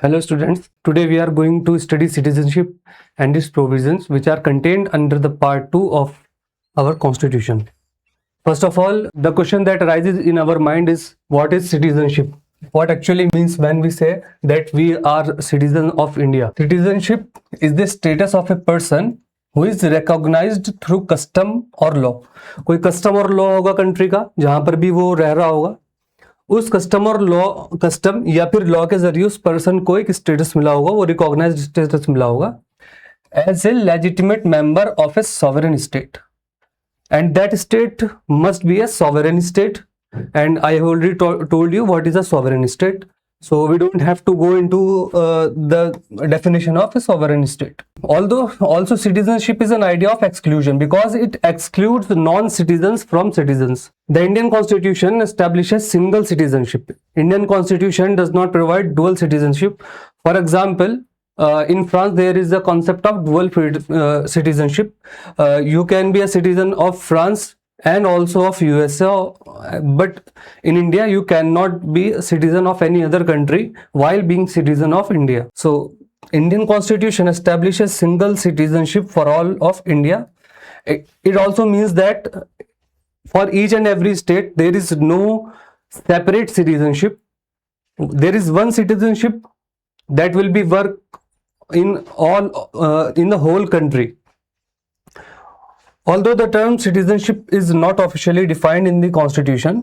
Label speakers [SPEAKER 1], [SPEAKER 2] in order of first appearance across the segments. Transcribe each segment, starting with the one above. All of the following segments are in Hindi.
[SPEAKER 1] Hello students, today we are going to study citizenship and its provisions which are contained under the part 2 of our constitution. First of all, the question that arises in our mind is what is citizenship? What actually means when we say that we are citizen of India? Citizenship is the status of a person who is recognized through custom or law. कोई custom और law होगा country का जहां पर भी वो रह रहा होगा, उस कस्टम या फिर लॉ के जरिए उस पर्सन को एक स्टेटस मिला होगा, वो रिकॉग्नाइज्ड स्टेटस मिला होगा as a legitimate member of a sovereign state, and that state must be a sovereign state. And I have already told you what is a sovereign state, so we don't have to go into the definition of a sovereign state. Although also citizenship is an idea of exclusion because it excludes non-citizens from citizens. The Indian Constitution establishes single citizenship. Indian Constitution does not provide dual citizenship. For example, in France there is a concept of dual citizenship. You can be a citizen of France and also of USA, but in India you cannot be a citizen of any other country while being citizen of India. So Indian Constitution establishes single citizenship for all of India. It also means that for each and every state there is no separate citizenship. There is one citizenship that will be work in all in the whole country. Although the term citizenship is not officially defined in the Constitution,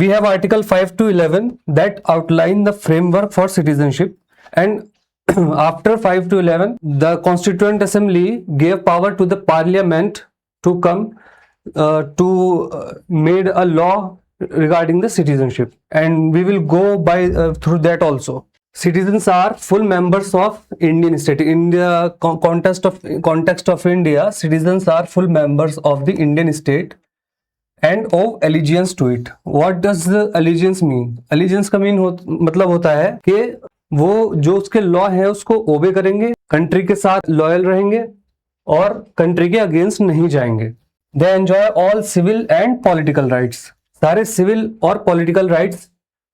[SPEAKER 1] we have Article 5 to 11 that outline the framework for citizenship, and after 5 to 11 the Constituent Assembly gave power to the Parliament to come to made a law regarding the citizenship, and we will go by through that also. Citizens are full members of Indian state. In the context of India, citizens are full members of the Indian state and owe allegiance to it. What does the allegiance mean? Allegiance का मतलब होता है कि वो जो उसके लॉ है उसको ओबे करेंगे, कंट्री के साथ लॉयल रहेंगे और कंट्री के अगेंस्ट नहीं जाएंगे. They enjoy all civil and political rights. सारे सिविल और पॉलिटिकल राइट्स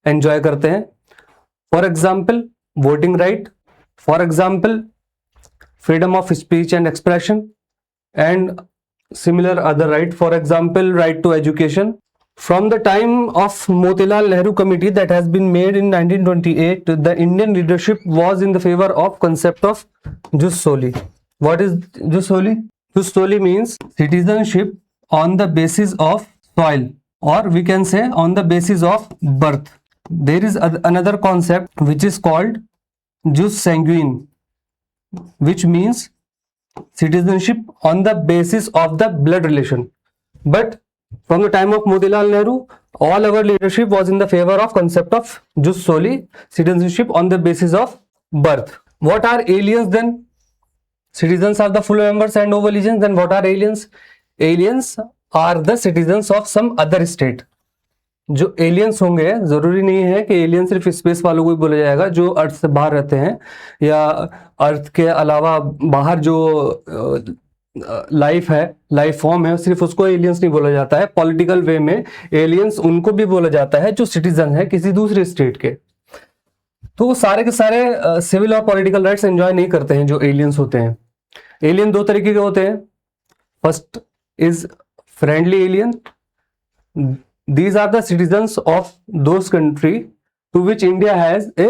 [SPEAKER 1] एंजॉय करते हैं. For example, voting right, for example, freedom of speech and expression, and similar other right, for example, right to education. From the time of Motilal Nehru Committee that has been made in 1928, the Indian leadership was in the favor of concept of jus soli. What is jus soli? Jus soli means citizenship on the basis of soil, or we can say on the basis of birth. There is another concept which is called jus sanguine, which means citizenship on the basis of the blood relation. But from the time of Motilal Nehru, all our leadership was in the favor of concept of jus soli, citizenship on the basis of birth. What are aliens then? Citizens are the full members and owe allegiance. Then what are aliens? Aliens are the citizens of some other state. जो एलियंस होंगे, जरूरी नहीं है कि एलियन सिर्फ स्पेस वालों को ही बोला जाएगा जो अर्थ से बाहर रहते हैं या अर्थ के अलावा बाहर जो लाइफ है, लाइफ फॉर्म है, सिर्फ उसको एलियंस नहीं बोला जाता है. पॉलिटिकल वे में एलियंस उनको भी बोला जाता है जो सिटीजन है किसी दूसरे स्टेट के. तो वो सारे के सारे सिविल और पॉलिटिकल राइट्स एंजॉय नहीं करते हैं जो एलियंस होते हैं. एलियन दो तरीके के होते हैं. First is friendly alien. These are the citizens of those country to which India has a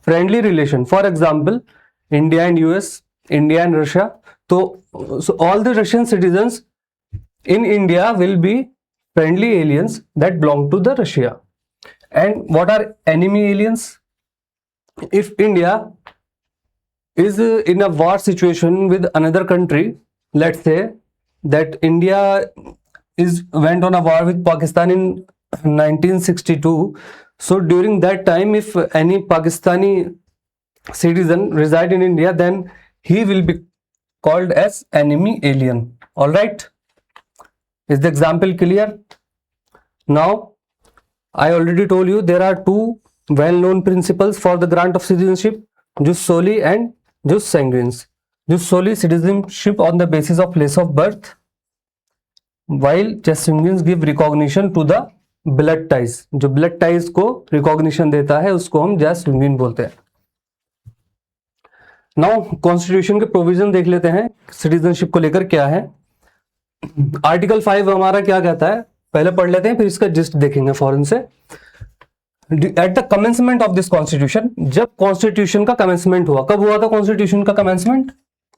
[SPEAKER 1] friendly relation. For example, India and US, India and Russia. So all the Russian citizens in India will be friendly aliens that belong to the Russia. And what are enemy aliens? If India is in a war situation with another country, let's say that India went on a war with Pakistan in 1962. So during that time, if any Pakistani citizen reside in India, then he will be called as enemy alien. All right, is the example clear? Now I already told you there are two well-known principles for the grant of citizenship: jus soli and jus sanguinis. Jus soli, citizenship on the basis of place of birth, while jus sanguinis give recognition to the blood ties. जो blood ties को recognition देता है उसको हम jus sanguine बोलते हैं. नाउ कॉन्स्टिट्यूशन के प्रोविजन देख लेते हैं सिटीजनशिप को लेकर क्या है। आर्टिकल 5 हमारा क्या कहता है, पहले पढ़ लेते हैं फिर इसका जिस्ट देखेंगे फौरन से। At the commencement of this constitution, जब कॉन्स्टिट्यूशन का कमेंसमेंट हुआ, कब हुआ था कॉन्स्टिट्यूशन का कमेंसमेंट?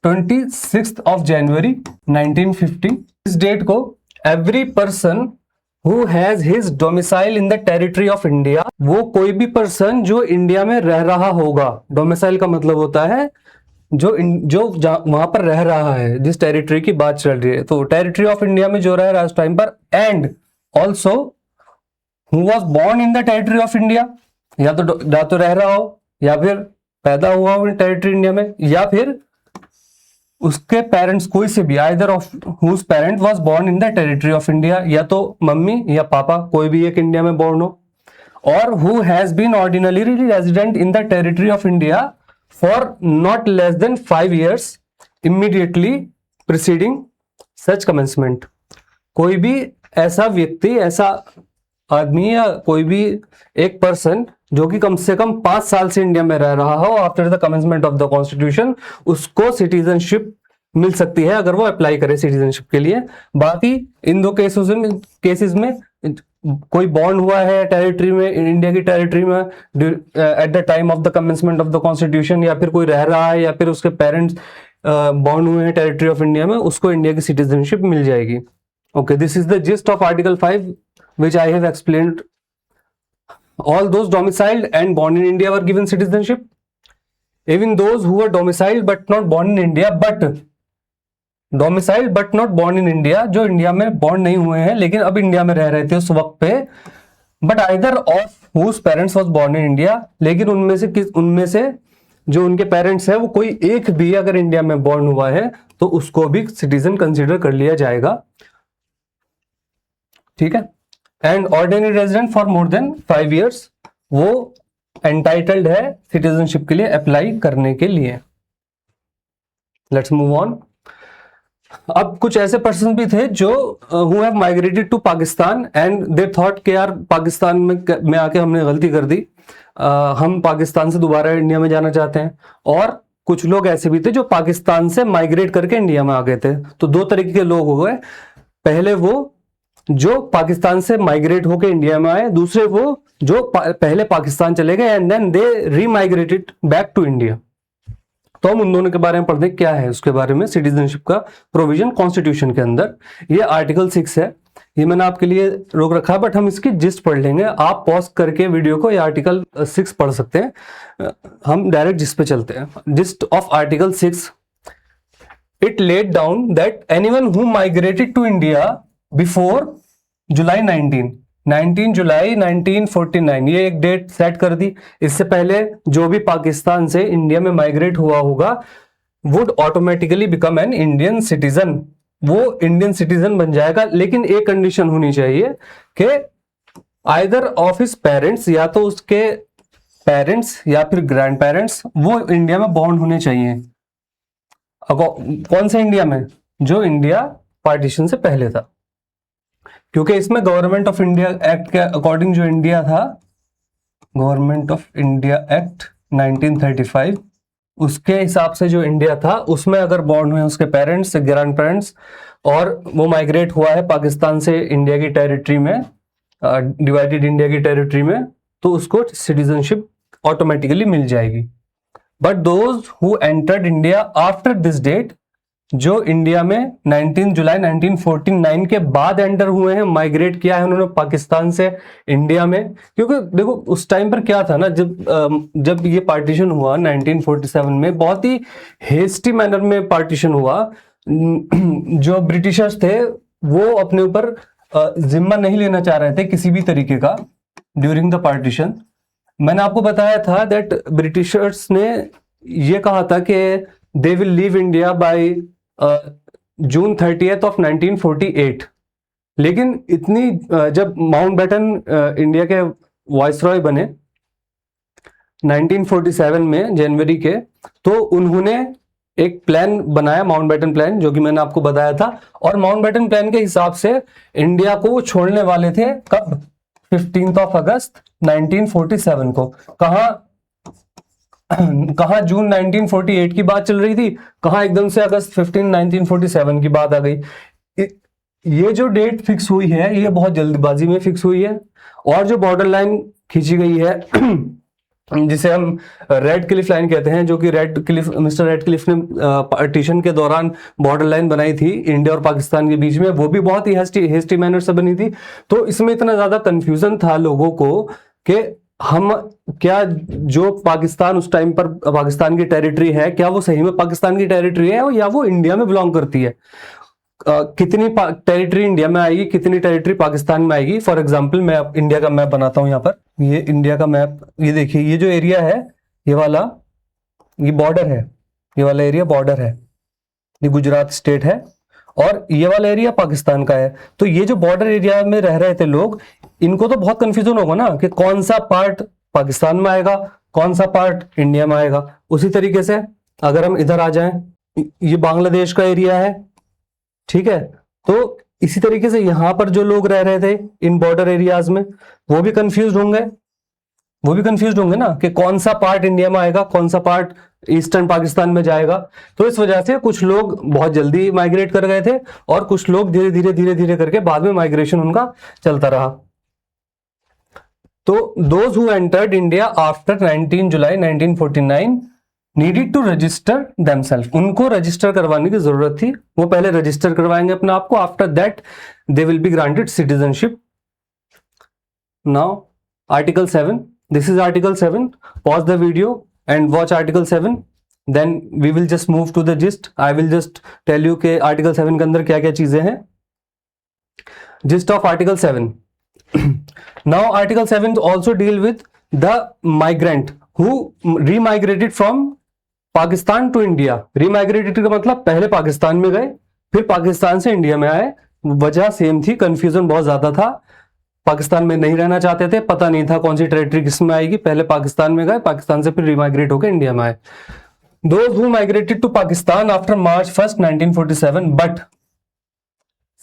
[SPEAKER 1] 26 of January 1950। इस डेट को every person who has his domicile in the territory of India, वो कोई भी पर्सन जो इंडिया में रह रहा होगा, डोमिसाइल का मतलब होता है जो वहां पर रह रहा है, जिस टेरिटरी की बात चल रही है, तो टेरिटरी ऑफ इंडिया में जो रह रहा है उस टाइम पर, and also who was born in the territory of India, या तो रह रहा हो या फिर पैदा हुआ हो इन टेरिटरी इंडिया में, या फिर उसके पेरेंट्स कोई से भी, either of whose parent was born in the territory of India, या तो मम्मी या पापा कोई भी एक इंडिया में बोर्न हो, और who has been ordinary resident in the territory of India for not less than 5 years immediately preceding such commencement. कोई भी ऐसा व्यक्ति, ऐसा आदमी या कोई भी एक पर्सन जो कि कम से कम 5 साल से इंडिया में रह रहा हो after the commencement of the constitution, उसको सिटीजनशिप मिल सकती है अगर वो अप्लाई करे सिटीजनशिप के लिए। बाकी इन दो केसेस में कोई बॉर्न हुआ है टेरिटरी में, इंडिया की टेरिटरी में eight the time of the commencement of the constitution, या फिर कोई रह रहा है या फिर उसके पेरेंट्स बॉर्न हुए हैं टेरिटरी ऑफ इंडिया में, उसको इंडिया की सिटीजनशिप मिल जाएगी। Okay, this is the gist of article 5 which I have explained. All those domiciled and born in India were given citizenship. Even those who were domiciled but not born in India, but domiciled but not born in India, जो इंडिया में born नहीं हुए हैं लेकिन अब इंडिया में रह रहे थे उस वक्त पे, but either of whose parents was born in India, लेकिन उनमें से जो उनके पेरेंट्स है वो कोई एक भी अगर इंडिया में born हुआ है तो उसको भी सिटीजन कंसिडर कर लिया जाएगा। ठीक है, and ordinary resident for more than 5 years, वो एंटाइटल्ड है सिटीजनशिप के लिए अप्लाई करने के लिए। Let's move on. अब कुछ ऐसे पर्सन भी थे जो who have migrated to Pakistan and they thought कि यार पाकिस्तान में आके हमने गलती कर दी, हम पाकिस्तान से दोबारा इंडिया में जाना चाहते हैं। और कुछ लोग ऐसे भी थे जो पाकिस्तान से माइग्रेट करके इंडिया में आ गए थे। तो दो तरीके के लोग हो गए, पहले वो जो पाकिस्तान से माइग्रेट होकर इंडिया में आए, दूसरे वो जो पहले पाकिस्तान चले गए and then they remigrated back to India. तो हम उन दोनों के बारे में पढ़ते हैं क्या है उसके बारे में सिटीजनशिप का प्रोविजन कॉन्स्टिट्यूशन के अंदर। ये आर्टिकल 6 है, ये मैंने आपके लिए रोक रखा है, बट हम इसकी जिस्ट पढ़ लेंगे। आप पॉज करके वीडियो को ये आर्टिकल 6 पढ़ सकते हैं। हम डायरेक्ट जिस पे चलते हैं। Gist of article 6, it laid down that anyone who migrated to India before July 19 July 1949, ये एक डेट सेट कर दी। इससे पहले जो भी पाकिस्तान से इंडिया में माइग्रेट हुआ होगा would automatically become an Indian citizen, वो इंडियन सिटीजन बन जाएगा। लेकिन एक कंडीशन होनी चाहिए कि आइदर ऑफ हिज पेरेंट्स, या तो उसके पेरेंट्स या फिर ग्रैंड पेरेंट्स वो इंडिया में बॉर्न होने चाहिए। कौन से इंडिया में? जो इंडिया पार्टीशन से पहले था, क्योंकि इसमें गवर्नमेंट ऑफ इंडिया एक्ट के अकॉर्डिंग जो इंडिया था, गवर्नमेंट ऑफ इंडिया एक्ट 1935, उसके हिसाब से जो इंडिया था उसमें अगर बॉर्न हुए उसके पेरेंट्स, ग्रैंड पेरेंट्स, और वो माइग्रेट हुआ है पाकिस्तान से इंडिया की टेरिटरी में, डिवाइडेड इंडिया की टेरिटरी में, तो उसको सिटीजनशिप ऑटोमेटिकली मिल जाएगी। But those who entered India after this date, जो इंडिया में 19 जुलाई 1949 के बाद एंटर हुए हैं, माइग्रेट किया है उन्होंने पाकिस्तान से इंडिया में। क्योंकि देखो उस टाइम पर क्या था ना, जब ये पार्टीशन हुआ 1947 में, बहुत ही हेस्टी मैनर में पार्टीशन हुआ। जो ब्रिटिशर्स थे वो अपने ऊपर जिम्मा नहीं लेना चाह रहे थे किसी भी तरीके का ड्यूरिंग द पार्टीशन। मैंने आपको बताया था दैट ब्रिटिशर्स ने ये कहा था कि they will leave India by June 30 of 1948। लेकिन इतनी जब माउंटबेटन इंडिया के वाइसरॉय बने 1947 में जनवरी के, तो उन्होंने एक प्लान बनाया, माउंटबेटन प्लान, जो कि मैंने आपको बताया था। और माउंटबेटन प्लान के हिसाब से इंडिया को छोड़ने वाले थे कब? 15 अगस्त 1947 को। कहा? कहाँ जून 1948 की बात चल रही थी, कहाँ एकदम से अगस्त 15 1947 की बात आ गई। ये जो डेट फिक्स हुई है ये बहुत जल्दबाजी में फिक्स हुई है। और जो बॉर्डर लाइन खींची गई है जिसे हम रेड क्लिफ लाइन कहते हैं, जो कि मिस्टर रेड क्लिफ ने पार्टीशन के दौरान बॉर्डर लाइन बनाई थी इंडिया और पाकिस्तान के बीच में, वो भी बहुत ही हेस्टी मैनर से बनी थी। तो इसमें इतना ज्यादा कंफ्यूजन था लोगों को कि हम क्या जो पाकिस्तान उस टाइम पर पाकिस्तान की टेरिटरी है, क्या वो सही में पाकिस्तान की टेरिटरी है या वो इंडिया में बिलोंग करती है। कितनी टेरिटरी इंडिया में आएगी, कितनी टेरिटरी पाकिस्तान में आएगी। फॉर एग्जांपल मैं इंडिया का मैप बनाता हूं यहाँ पर, ये इंडिया का मैप, ये देखिए ये जो एरिया है ये वाला, ये बॉर्डर है, ये वाला एरिया बॉर्डर है, ये गुजरात स्टेट है और ये वाला एरिया पाकिस्तान का है। तो ये जो बॉर्डर एरिया में रह रहे थे लोग, इनको तो बहुत कंफ्यूजन होगा ना कि कौन सा पार्ट पाकिस्तान में आएगा, कौन सा पार्ट इंडिया में आएगा। उसी तरीके से अगर हम इधर आ जाएं, ये बांग्लादेश का एरिया है, ठीक है। तो इसी तरीके से यहां पर जो लोग रह रहे थे इन बॉर्डर एरियाज में, वो भी कंफ्यूज होंगे ना कि कौन सा पार्ट इंडिया में आएगा, कौन सा पार्ट ईस्टर्न पाकिस्तान में जाएगा। तो इस वजह से कुछ लोग बहुत जल्दी माइग्रेट कर गए थे और कुछ लोग धीरे धीरे करके बाद में माइग्रेशन उनका चलता रहा। तो those who entered India after 19 July 1949 needed to register themselves, उनको रजिस्टर करवाने की जरूरत थी, वो पहले रजिस्टर करवाएंगे अपने आप को। After that they will be granted citizenship. Now article 7, this is article 7। Pause the video and watch article 7, then we will just move to the gist. I will just tell you कि article 7 के अंदर क्या क्या चीजें हैं। gist of article 7 now article 7 also deal with the migrant who remigrated from Pakistan to India। remigrated का मतलब पहले पाकिस्तान में गए फिर पाकिस्तान से इंडिया में आए। वजह सेम थी, कंफ्यूजन बहुत ज्यादा था, पाकिस्तान में नहीं रहना चाहते थे, पता नहीं था कौन सी टेरिटरी किस में आएगी, पहले पाकिस्तान में गए, पाकिस्तान से फिर रिमाइग्रेट होकर इंडिया में आए। Those who migrated to Pakistan after March 1st 1947 but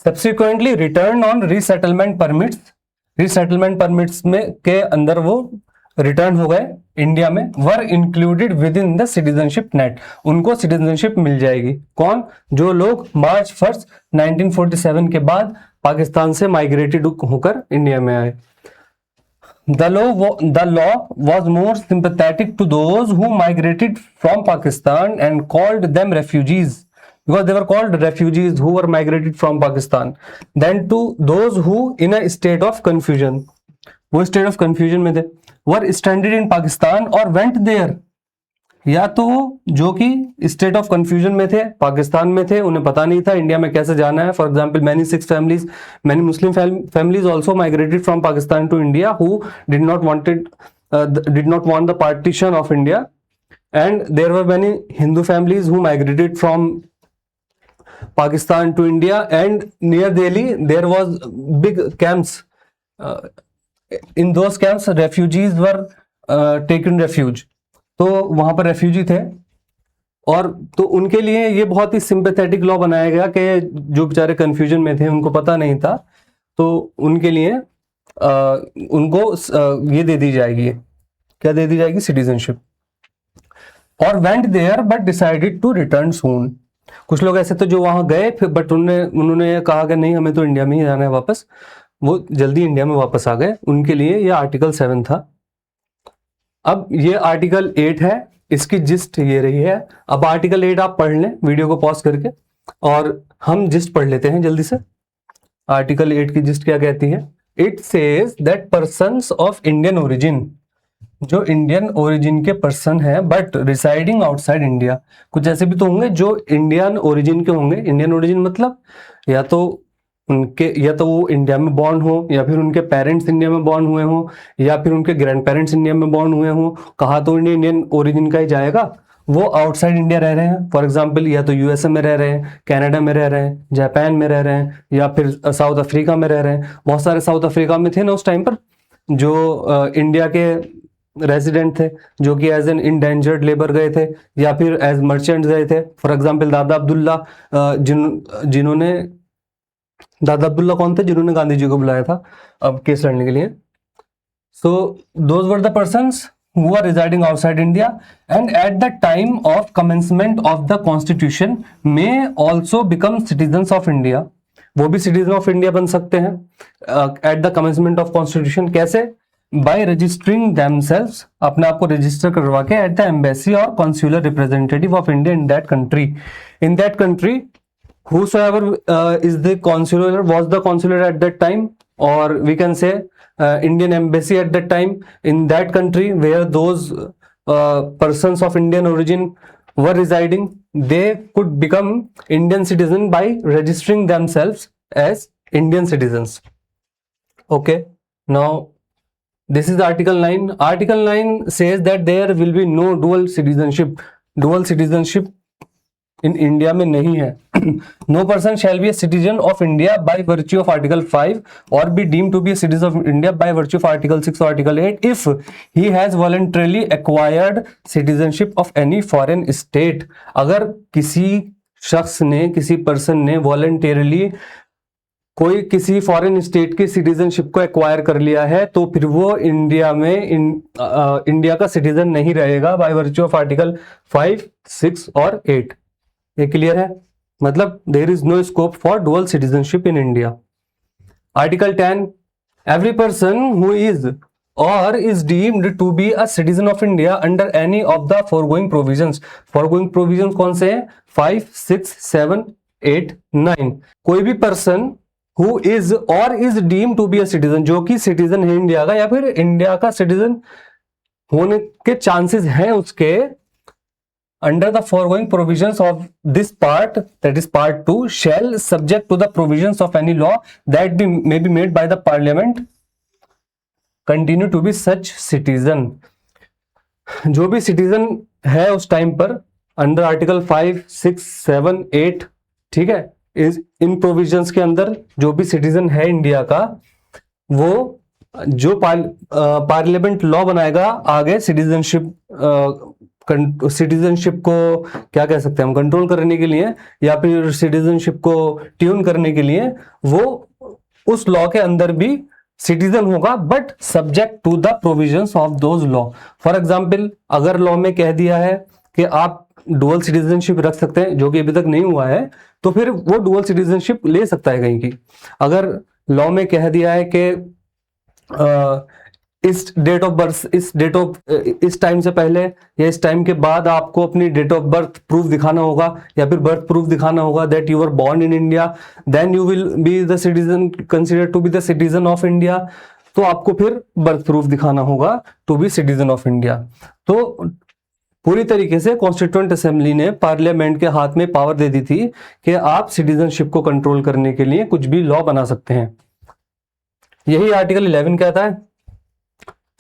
[SPEAKER 1] subsequently return on resettlement permits, resettlement permits में के अंदर वो रिटर्न हो गए इंडिया में, were included within the citizenship net, उनको सिटीजनशिप मिल जाएगी। कौन? जो लोग March 1st 1947 के बाद पाकिस्तान से माइग्रेटेड होकर इंडिया में आए। The law was more sympathetic to those who migrated from Pakistan and called them refugees, because they were called refugees who were migrated from Pakistan, than to those who in a state of confusion, वो state of confusion में थे, were stranded in Pakistan or went there, या तो जो कि स्टेट ऑफ कंफ्यूजन में थे, पाकिस्तान में थे, उन्हें पता नहीं था इंडिया में कैसे जाना है। For example many Sikh families, many Muslim families also migrated from Pakistan to India who did not want the partition of India, and there were many Hindu families who migrated from Pakistan to India, and near Delhi there was big camps, in those camps refugees were taken refuge, तो वहां पर रेफ्यूजी थे। और तो उनके लिए ये बहुत ही सिंपैथेटिक लॉ बनाया गया कि जो बेचारे कंफ्यूजन में थे, उनको पता नहीं था, तो उनके लिए उनको ये दे दी जाएगी, क्या दे दी जाएगी? सिटीजनशिप। और went there but decided to return soon, कुछ लोग ऐसे तो जो वहां गए फिर बट उन्होंने ये कहा कि नहीं हमें तो इंडिया में ही जाना है वापस, वो जल्दी इंडिया में वापस आ गए। उनके लिए ये आर्टिकल 7 था। अब ये आर्टिकल 8 है, इसकी जिस्ट ये रही है। अब आर्टिकल 8 आप पढ़ लें वीडियो को पॉज करके, और हम जिस्ट पढ़ लेते हैं जल्दी से। आर्टिकल 8 की जिस्ट क्या कहती है? It says that persons of Indian origin, जो इंडियन ओरिजिन के पर्सन है बट रिसाइडिंग आउटसाइड इंडिया, कुछ ऐसे भी तो होंगे जो इंडियन ओरिजिन के होंगे। इंडियन ओरिजिन मतलब या तो वो इंडिया में बॉर्न हो, या फिर उनके पेरेंट्स इंडिया में बॉर्न हुए हो, या फिर उनके ग्रैंड पेरेंट्स इंडिया में बॉर्न हुए हो। कहा तो इंडियन ओरिजिन का ही जाएगा, वो आउटसाइड इंडिया रह रहे हैं। फॉर एग्जांपल या तो यूएसए में रह रहे हैं, कनाडा में रह रहे हैं, जापान में रह रहे हैं, या फिर साउथ अफ्रीका में रह रहे हैं। बहुत सारे साउथ अफ्रीका में थे ना उस टाइम पर जो इंडिया के रेजिडेंट थे, जो कि एज एन इंडेंजर्ड लेबर गए थे या फिर एज मर्चेंट गए थे। फॉर एग्जाम्पल दादा अब्दुल्ला, जिन्होंने दादा अब्दुल्ला कौन थे? जिन्होंने गांधी जी को बुलाया था अब केस लड़ने के लिए। So those were the persons who are residing outside India and at the time of commencement of the constitution may also become citizens of India. वो भी citizen of India बन सकते हैं at the commencement of constitution. कैसे? By registering themselves, अपने आप को रजिस्टर करवा के at the embassy or consular representative of India in that country. In that country, whosoever is the consular, was the consular at that time, or we can say Indian embassy at that time in that country where those persons of Indian origin were residing, they could become Indian citizen by registering themselves as Indian citizens. Okay, now this is Article 9. Article 9 says that there will be no dual citizenship. Dual citizenship in India में नहीं है. No person shall be a citizen of India by virtue of Article 5 or be deemed to be a citizen of India by virtue of Article 6 or Article 8 if he has voluntarily acquired citizenship of any foreign state. अगर किसी शख्स ने, किसी पर्सन ने voluntarily कोई किसी फॉरेन स्टेट की सिटीजनशिप को एक्वायर कर लिया है तो फिर वो इंडिया में इंडिया का सिटीजन नहीं रहेगा बाय वर्च्यू ऑफ आर्टिकल 5, 6 और 8. ये क्लियर है? मतलब there is no scope for dual citizenship in India. Article 10, every person who is or is deemed to be a citizen of India under any of the foregoing provisions. Foregoing provisions कौन से हैं? 5, 6, 7, 8, 9. कोई भी person who is or is deemed to be a citizen, जो कि सिटीजन है इंडिया का या फिर इंडिया का सिटीजन होने के चांसेस हैं उसके, under the foregoing provisions of this part, that is part 2, shall subject to the provisions of any law that may be made by the parliament continue to be such citizen. जो भी सिटीजन है उस टाइम पर अंडर आर्टिकल 5, 6, 7, 8, ठीक है, इस इन प्रोविजंस के अंदर जो भी सिटीजन है इंडिया का, वो जो पार्लियामेंट लॉ बनाएगा आगे सिटीजनशिप को क्या कह सकते हैं हम, कंट्रोल करने के लिए या फिर सिटीजनशिप को ट्यून करने के लिए, वो उस लॉ के अंदर भी सिटीजन होगा but subject to the provisions of those law. For example, अगर लॉ में कह दिया है कि आप डुअल सिटीजनशिप रख सकते हैं, जो कि अभी तक नहीं हुआ है, तो फिर वो डुअल सिटीजनशिप ले सकता है कहीं की. अगर लॉ में कह दिया है कि इस डेट ऑफ बर्थ, इस टाइम से पहले या इस टाइम के बाद आपको अपनी डेट ऑफ बर्थ प्रूफ दिखाना होगा या फिर बर्थ प्रूफ दिखाना होगा that you are born in India, then you will be the citizen, consider to be the citizen of India. तो आपको फिर बर्थ प्रूफ दिखाना होगा to be citizen of India. तो पूरी तरीके से कॉन्स्टिट्यूएंट असेंबली ने पार्लियामेंट के हाथ में पावर दे दी थी कि आप सिटीजनशिप को कंट्रोल करने के लिए कुछ भी लॉ बना सकते हैं. यही आर्टिकल 11 कहता है,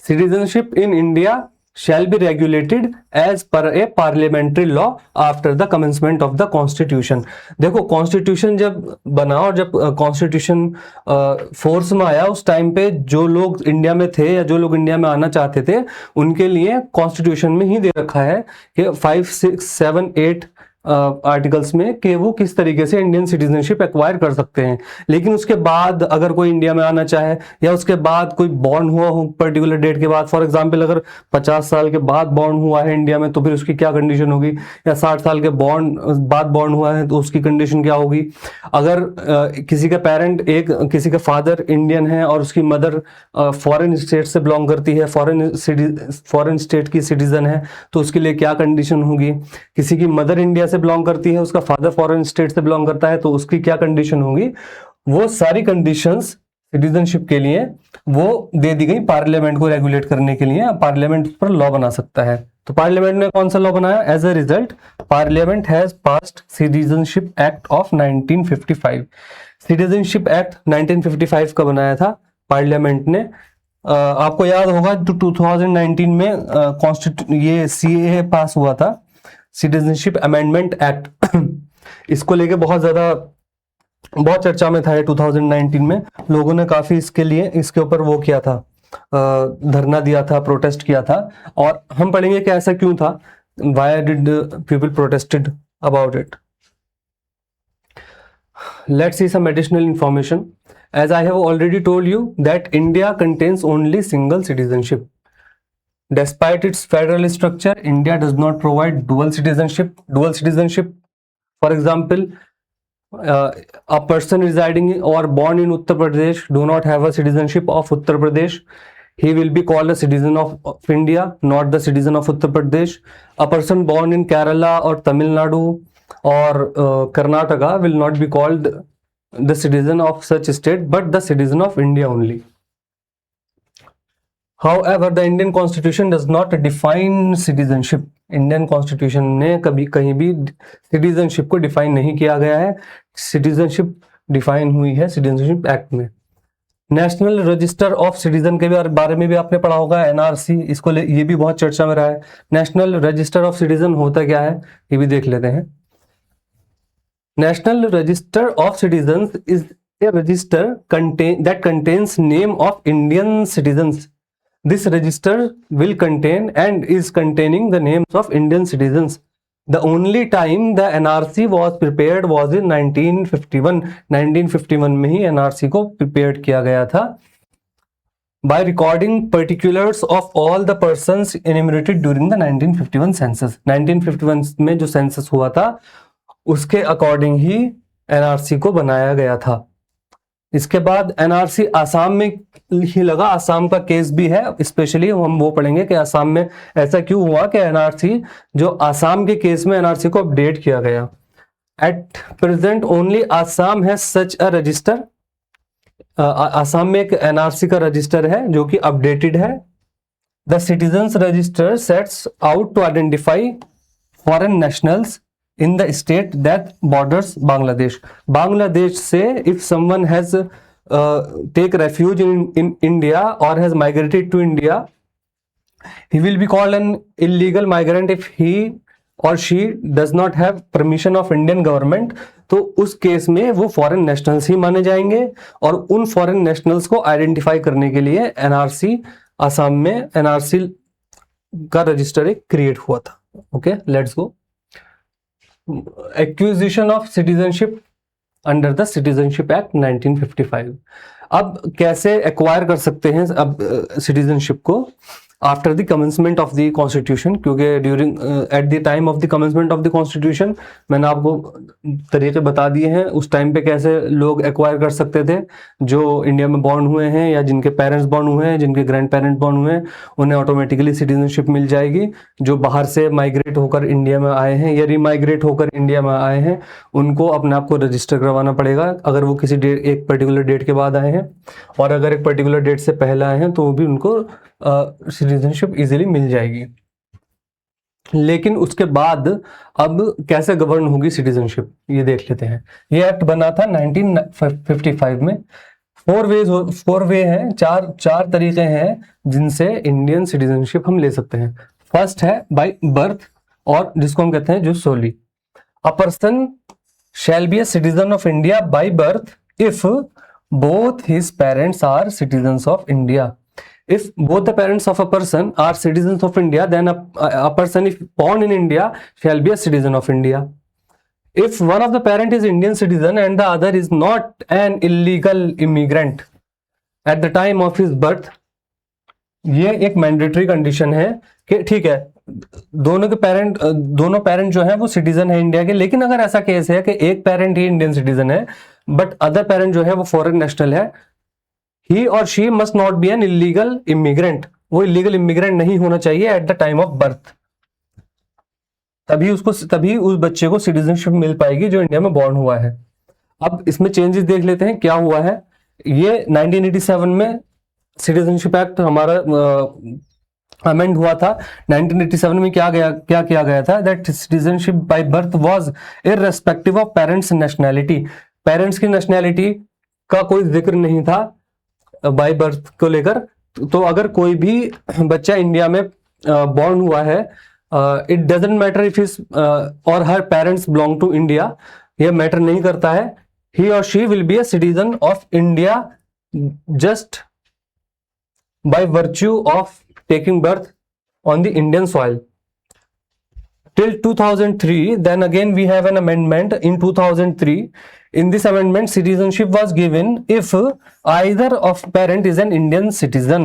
[SPEAKER 1] citizenship in India shall be regulated as per a parliamentary law after the commencement of the constitution. देखो, कॉन्स्टिट्यूशन जब बना और जब कॉन्स्टिट्यूशन फोर्स में आया, उस टाइम पे जो लोग इंडिया में थे या जो लोग इंडिया में आना चाहते थे, उनके लिए कॉन्स्टिट्यूशन में ही दे रखा है कि 5, 6, 7, 8 आर्टिकल्स में कि वो किस तरीके से इंडियन सिटीजनशिप एक्वायर कर सकते हैं. लेकिन उसके बाद अगर कोई इंडिया में आना चाहे या उसके बाद कोई बॉर्न हुआ हो पर्टिकुलर डेट के बाद, फॉर एग्जांपल अगर 50 साल के बाद बॉर्न हुआ है इंडिया में तो फिर उसकी क्या कंडीशन होगी, या 60 साल के बाद बॉर्न हुआ है तो उसकी कंडीशन क्या होगी. अगर किसी का पेरेंट, किसी का फादर इंडियन है और उसकी मदर फॉरेन स्टेट से बिलोंग करती है, फॉरेन स्टेट की सिटीजन है, तो उसके लिए क्या कंडीशन होगी. किसी की मदर इंडिया बिलोंग करती है, उसका फादर फॉरेन स्टेट से बिलोंग करता है, तो उसकी क्या कंडीशन होगी. वो सारी कंडीशंस सिटीजनशिप के लिए वो दे दी गई पार्लियामेंट को रेगुलेट करने के लिए. पार्लियामेंट पर लॉ बना सकता है. तो पार्लियामेंट ने कौन सा लॉ बनाया? As a result parliament has passed Citizenship Act of 1955. Citizenship act 1955 का बनाया था पार्लियामेंट ने. आपको याद होगा 2019 में ये सीएए पास हुआ था, सिटीजनशिप अमेंडमेंट एक्ट. इसको लेके बहुत चर्चा में था ये 2019 में. लोगों ने काफी इसके ऊपर वो किया था, धरना दिया था, प्रोटेस्ट किया था. और हम पढ़ेंगे कि ऐसा क्यों था, why did people protested about it. Let's see some additional information. As I have already told you that India contains only single citizenship. Despite its federal structure, India does not provide dual citizenship. Dual citizenship, for example, a person residing or born in Uttar Pradesh do not have a citizenship of Uttar Pradesh. He will be called a citizen of India, not the citizen of Uttar Pradesh. A person born in Kerala or Tamil Nadu or Karnataka will not be called the citizen of such state, but the citizen of India only. However, the Indian Constitution does not define citizenship. Indian constitution ने कभी कहीं भी सिटीजनशिप को डिफाइन नहीं किया गया है. सिटीजनशिप डिफाइन हुई है सिटीजनशिप एक्ट में. नेशनल रजिस्टर ऑफ सिटीजन के बारे में भी आपने पढ़ा होगा, एनआरसी. इसको ये भी बहुत चर्चा में रहा है. नेशनल रजिस्टर ऑफ सिटीजन होता क्या है ये भी देख लेते हैं. National register of citizen is a register that contains name of Indian citizens. This register will contain and is containing the names of Indian citizens. The only time the NRC was prepared was in 1951. 1951 में ही NRC को prepared किया गया था. By recording particulars of all the persons enumerated during the 1951 census. 1951 में जो census हुआ था उसके according ही NRC को बनाया गया था. इसके बाद एनआरसी आसाम में ही लगा. आसाम का केस भी है, स्पेशली हम वो पढ़ेंगे कि आसाम में ऐसा क्यों हुआ कि एनआरसी जो आसाम के केस में एनआरसी को अपडेट किया गया. एट प्रेजेंट ओनली आसाम है सच अ रजिस्टर. आसाम में एक एनआरसी का रजिस्टर है जो कि अपडेटेड है. The citizens register sets out to identify foreign nationals in the state that borders Bangladesh. Bangladesh से if someone has take refuge in India or has migrated to India, he will be called an illegal migrant if he or she does not have permission of Indian government. तो उस केस में वो फॉरेन नेशनल्स ही माने जाएंगे और उन फॉरेन नेशनल्स को आइडेंटिफाई करने के लिए एनआरसी आसाम में एनआरसी का रजिस्टर एक क्रिएट हुआ था. Okay, let's go. Acquisition of citizenship under the citizenship act 1955. अब कैसे एक्वायर कर सकते हैं अब सिटीजनशिप को after the commencement of the constitution, क्योंकि during at the time of the commencement of the constitution मैंने आपको तरीके बता दिए हैं उस टाइम पे कैसे लोग एक्वायर कर सकते थे जो इंडिया में बॉर्न हुए हैं या जिनके पेरेंट्स बॉर्न हुए हैं, जिनके ग्रैंड पेरेंट्स बॉर्न हुए हैं, उन्हें ऑटोमेटिकली सिटीजनशिप मिल जाएगी. जो बाहर से माइग्रेट होकर इंडिया में आए हैं या रीमाइग्रेट होकर इंडिया में आए हैं उनको अपने आप को रजिस्टर करवाना पड़ेगा अगर वो किसी डेट एक पर्टिकुलर डेट के बाद आए हैं, और अगर एक पर्टिकुलर डेट से पहले आए हैं तो भी उनको सिटीजनशिप इजीली मिल जाएगी. लेकिन उसके बाद अब कैसे गवर्न होगी सिटीजनशिप ये देख लेते हैं. ये एक्ट बना था 1955 में. फोर वे हैं, चार तरीके हैं जिनसे इंडियन सिटीजनशिप हम ले सकते हैं. फर्स्ट है बाय बर्थ, और जिसको हम कहते हैं जो सोली. A person shall be a citizen of India by birth if both his parents are citizens of India. If both the parents of a person are citizens of India, then a person if born in India shall be a citizen of India. If one of the parent is Indian citizen and the other is not an illegal immigrant at the time of his birth, ये एक मैंडेटरी कंडीशन है कि ठीक है दोनों पेरेंट जो है वो सिटीजन है इंडिया के, लेकिन अगर ऐसा केस है कि एक पेरेंट ही इंडियन सिटीजन है बट अदर पेरेंट जो है वो फॉरेन नेशनल है, he or she must not be an illegal immigrant. वो illegal immigrant नहीं होना चाहिए at the time of birth. तभी उस बच्चे को सिटीजनशिप मिल पाएगी जो इंडिया में बॉर्न हुआ है. अब इसमें चेंजेस देख लेते हैं क्या हुआ है. ये 1987 में सिटीजनशिप एक्ट हमारा अमेंड हुआ था. 1987 में क्या किया गया था, that citizenship by birth was irrespective of parents nationality. Parents की नेशनैलिटी का कोई जिक्र नहीं था बाय बर्थ को लेकर. तो अगर कोई भी बच्चा इंडिया में बॉर्न हुआ है, it doesn't matter if his or her parents belong to India, ये मैटर नहीं करता है. ही or she will be a citizen of India just by virtue of taking birth on the Indian soil. Till 2003, then again we have an amendment in 2003. In this amendment, citizenship was given if either of parent is an Indian citizen.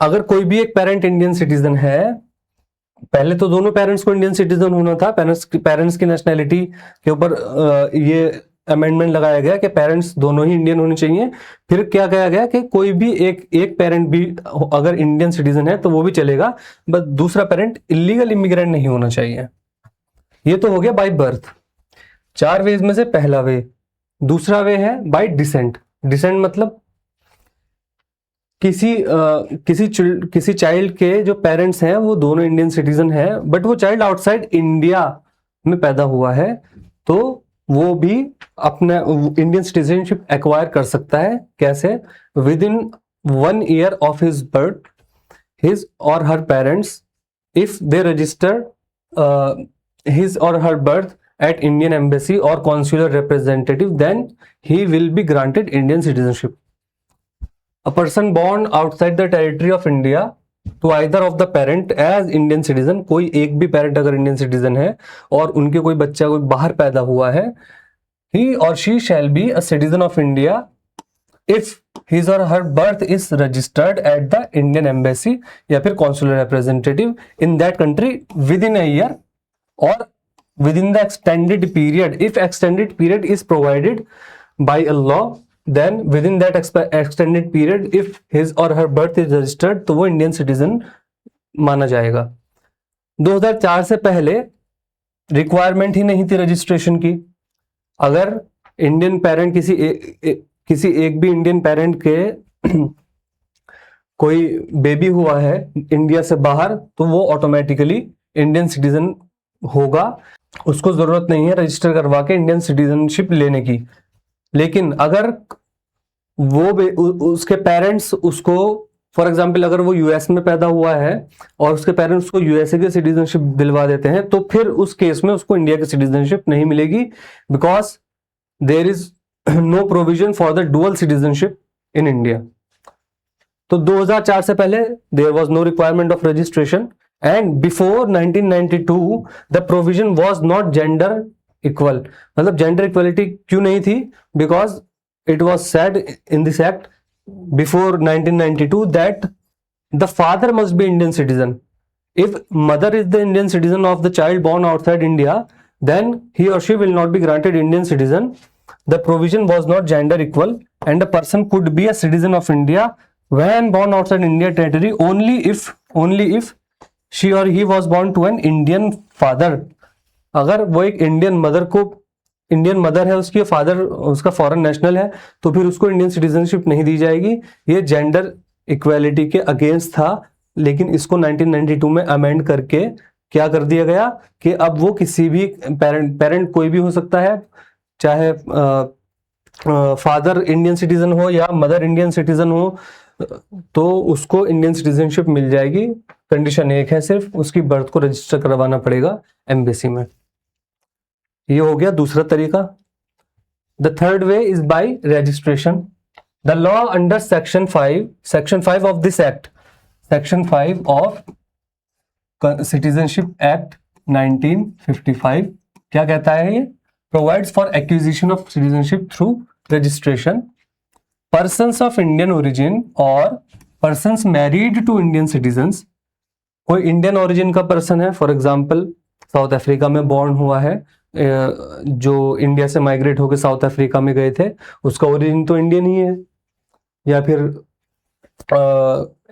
[SPEAKER 1] अगर कोई भी एक पेरेंट इंडियन सिटीजन है, पहले तो दोनों पेरेंट्स को इंडियन सिटीजन होना था, पेरेंट्स की नेशनैलिटी के ऊपर ये अमेंडमेंट लगाया गया कि पेरेंट्स दोनों ही इंडियन होने चाहिए। फिर क्या कहा गया कि कोई भी एक पेरेंट भी अगर इंडियन सिटीजन है तो वो भी चलेगा, बस दूसरा पेरेंट इलीगल इमिग्रेंट नहीं होना चाहिए। ये तो हो गया बाय बर्थ। 4 वेज में से पहला वे। दूसरा वे है बाय डिसेंट। डिसेंट मतलब किसी चाइल्ड के जो पेरेंट्स हैं वो दोनों इंडियन सिटीजन हैं, बट वो चाइल्ड आउटसाइड इंडिया में पैदा हुआ है, तो वो भी अपना इंडियन सिटीजनशिप एक्वायर कर सकता है। कैसे? Within 1 year of his birth, his or her parents, if they register his or her birth at Indian embassy or consular representative, then he will be granted Indian citizenship. A person born outside the territory of India to either of the parent as Indian citizen, कोई एक भी पेरेंट अगर इंडियन सिटीजन है और उनके कोई बच्चा कोई बाहर पैदा हुआ है, he or she shall be a citizen of India if his or her birth is registered at the Indian embassy या फिर consular representative in that country within a year or within the extended period. If extended period is provided by a law, then within that extended period, if his or her birth is registered, तो वो इंडियन सिटीजन माना जाएगा। 2004 से पहले रिक्वायरमेंट ही नहीं थी रजिस्ट्रेशन की। अगर इंडियन पेरेंट किसी एक भी इंडियन पेरेंट के कोई बेबी हुआ है इंडिया से बाहर, तो वो ऑटोमेटिकली इंडियन सिटीजन होगा, उसको जरूरत नहीं है रजिस्टर करवा के इंडियन सिटीजनशिप लेने की। लेकिन अगर उसके पेरेंट्स उसको, फॉर एग्जांपल अगर वो यूएस में पैदा हुआ है और उसके पेरेंट्स उसको यूएसए की सिटीजनशिप दिलवा देते हैं, तो फिर उस केस में उसको इंडिया की सिटीजनशिप नहीं मिलेगी, because there is no provision for the dual citizenship in India. तो 2004 से पहले there was no requirement of registration, and before 1992 the provision was not gender equal. मतलब जेंडर इक्वलिटी क्यों नहीं थी? Because it was said in this act before 1992 that the father must be Indian citizen. If mother is the Indian citizen of the child born outside India, then he or she will not be granted Indian citizen. The provision was not gender equal, and a person could be a citizen of India when born outside India territory only if she or he was born to an Indian father. अगर वो एक इंडियन मदर है, उसकी फादर उसका फॉरेन नेशनल है, तो फिर उसको इंडियन सिटीजनशिप नहीं दी जाएगी। ये जेंडर इक्वालिटी के अगेंस्ट था, लेकिन इसको 1992 में अमेंड करके क्या कर दिया गया कि अब वो किसी भी पेरेंट कोई भी हो सकता है, चाहे फादर इंडियन सिटीजन हो या मदर इंडियन सिटीजन हो, तो उसको इंडियन सिटीजनशिप मिल जाएगी। कंडीशन एक है, सिर्फ उसकी बर्थ को रजिस्टर करवाना पड़ेगा एम्बेसी में। ये हो गया दूसरा तरीका। The third way is by registration. The law under section 5 of this act, section 5 of citizenship act 1955 क्या कहता है? ये provides for acquisition of citizenship through registration. Persons of Indian origin और persons married to Indian citizens. कोई इंडियन ओरिजिन का पर्सन है, फॉर एग्जांपल साउथ अफ्रीका में बॉर्न हुआ है, जो इंडिया से माइग्रेट होकर साउथ अफ्रीका में गए थे, उसका ओरिजिन तो इंडियन ही है। या फिर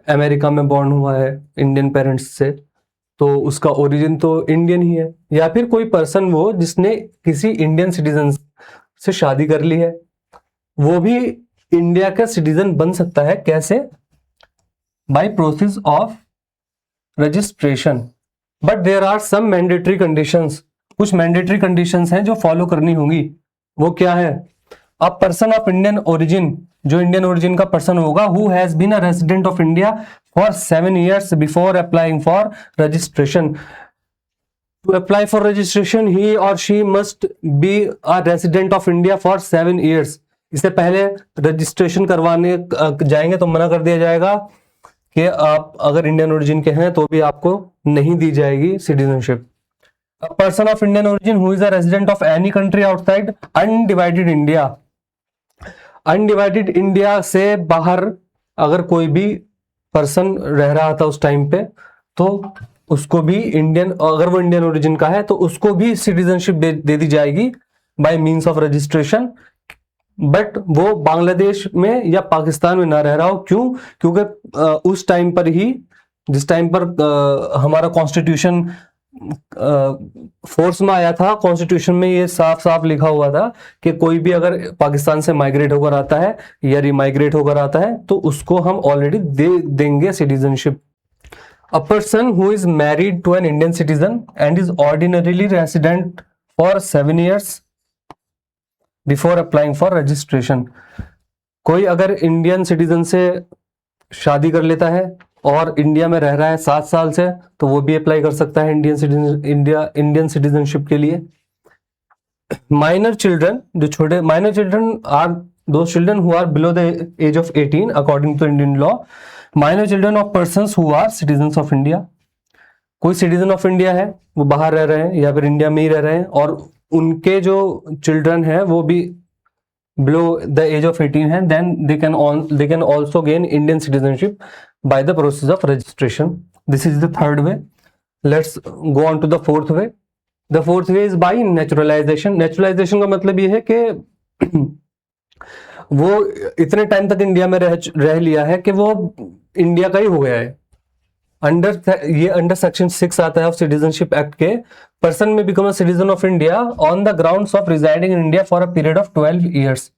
[SPEAKER 1] अमेरिका में बॉर्न हुआ है इंडियन पेरेंट्स से, तो उसका ओरिजिन तो इंडियन ही है। या फिर कोई पर्सन वो जिसने किसी इंडियन सिटीजन से शादी कर ली है, वो भी इंडिया का सिटीजन बन सकता है। कैसे? By process of registration. But there are some mandatory conditions. कुछ मैंडेटरी कंडीशंस हैं जो फॉलो करनी होंगी। वो क्या है? A person of Indian origin, जो इंडियन ओरिजिन का पर्सन होगा, who has been a resident of India for 7 years before applying for registration. To apply for registration he or she must be a resident of India for 7 years। इससे पहले रजिस्ट्रेशन करवाने जाएंगे तो मना कर दिया जाएगा कि आप अगर इंडियन ओरिजिन के हैं तो भी आपको नहीं दी जाएगी citizenship. A person of Indian origin who is a resident of any country outside undivided India से बाहर अगर कोई भी पर्सन रह रहा था उस टाइम पे, तो उसको भी इंडियन, अगर वो इंडियन ओरिजिन का है तो उसको भी सिटीजनशिप दे दी जाएगी by means of registration. But वो बांग्लादेश में या पाकिस्तान में ना रह रहा हो, क्यों? क्योंकि उस टाइम पर ही, जिस टाइम पर हमारा कॉन्स्टिट्यूशन फोर्स में आया था, कॉन्स्टिट्यूशन में ये साफ साफ लिखा हुआ था कि कोई भी अगर पाकिस्तान से माइग्रेट होकर आता है या रिमाइग्रेट होकर आता है तो उसको हम ऑलरेडी दे देंगे citizenship. A person who is married to an Indian citizen and is ordinarily resident for 7 years before applying for registration. कोई अगर इंडियन सिटीजन से शादी कर लेता है और इंडिया में रह रहा है 7 साल से, तो वो भी अप्लाई कर सकता है इंडियन सिटीजनशिप के लिए। माइनर चिल्ड्रन, जो छोटे minor children are those children who are below the age of 18 according to Indian law. Minor children of persons who are citizens of India. कोई सिटीजन ऑफ इंडिया है, वो बाहर रह रहे हैं या फिर इंडिया में ही रह रहे हैं, और उनके जो चिल्ड्रन है वो भी below the age of 18 है, then they can also gain Indian citizenship by the process of registration. This is the third way. Let's go on to the fourth way. The fourth way is by naturalization. Naturalization का मतलब ये है कि वो इतने टाइम तक इंडिया में रह लिया है कि वो इंडिया का ही हो गया है। अंडर सेक्शन 6 आता है ऑफ सिटीजनशिप एक्ट के, पर्सन में become a citizen of India on the grounds of residing in India for a period of 12 years.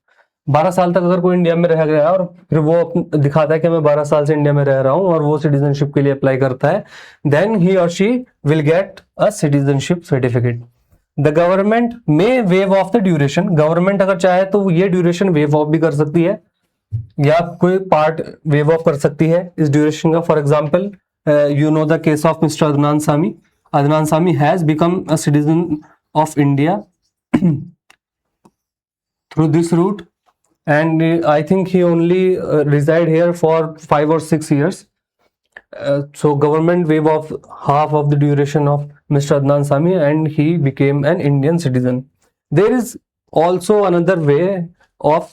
[SPEAKER 1] 12 साल तक अगर कोई इंडिया में रह गया और फिर वो दिखाता है कि मैं 12 साल से इंडिया में रह रहा हूं और वो सिटीजनशिप के लिए अप्लाई करता है, then he or she will get a citizenship certificate. The government may waive of the duration, government अगर चाहे तो ये ड्यूरेशन वेव ऑफ भी कर सकती है या कोई पार्ट वेव ऑफ कर सकती है इस ड्यूरेशन का। For example, you know the case of Mr. Adnan Sami. Adnan Sami has become a citizen of India through this route, and I think he only reside here for 5 or 6 years. So government waive off half of the duration of Mr. Adnan Sami and he became an Indian citizen. There is also another way of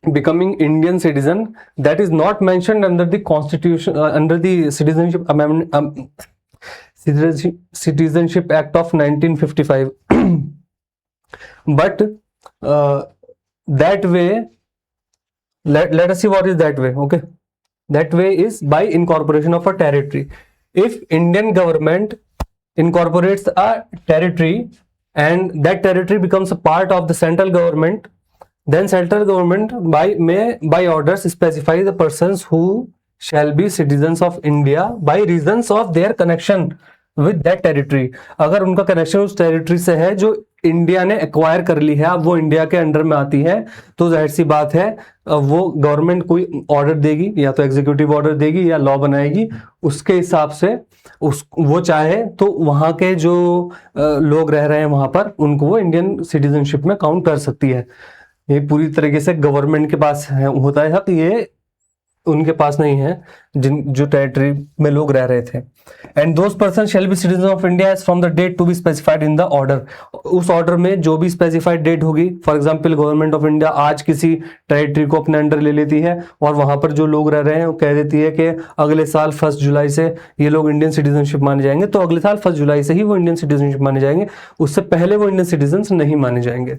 [SPEAKER 1] becoming Indian citizen that is not mentioned under the constitution, under the citizenship amendment, Citizenship Act of 1955. But that way, let us see what is that way. Okay, that way is by incorporation of a territory. If Indian government incorporates a territory and that territory becomes a part of the central government, then central government by orders specify the persons who shall be citizens of India by reasons of their connection with that territory. अगर उनका कनेक्शन उस टेरिटरी से है जो इंडिया ने एक्वायर कर ली है, अब वो इंडिया के अंडर में आती है, तो जाहिर सी बात है वो गवर्नमेंट कोई ऑर्डर देगी, या तो एग्जीक्यूटिव ऑर्डर देगी या लॉ बनाएगी, उसके हिसाब से वो चाहे तो वहां के जो लोग रह रहे हैं वहां पर उनको वो इंडियन सिटीजनशिप में काउंट कर सकती है। ये पूरी तरीके से गवर्नमेंट के पास होता है हक, ये उनके पास नहीं है जो टेरिटरी में लोग रह रहे थे। And those person shall be citizen of India as from the date to be specified in the order. उस ऑर्डर में जो भी स्पेसिफाइड डेट होगी, for example government of India आज किसी टेरिटरी को अपने अंडर ले लेती है और वहां पर जो लोग रह रहे हैं वो कह देती है कि अगले साल 1 जुलाई से ये लोग इंडियन सिटीजनशिप माने जाएंगे, तो अगले साल 1 जुलाई से ही वो इंडियन सिटीजनशिप माने जाएंगे, उससे पहले वो इंडियन सिटीजन नहीं माने जाएंगे।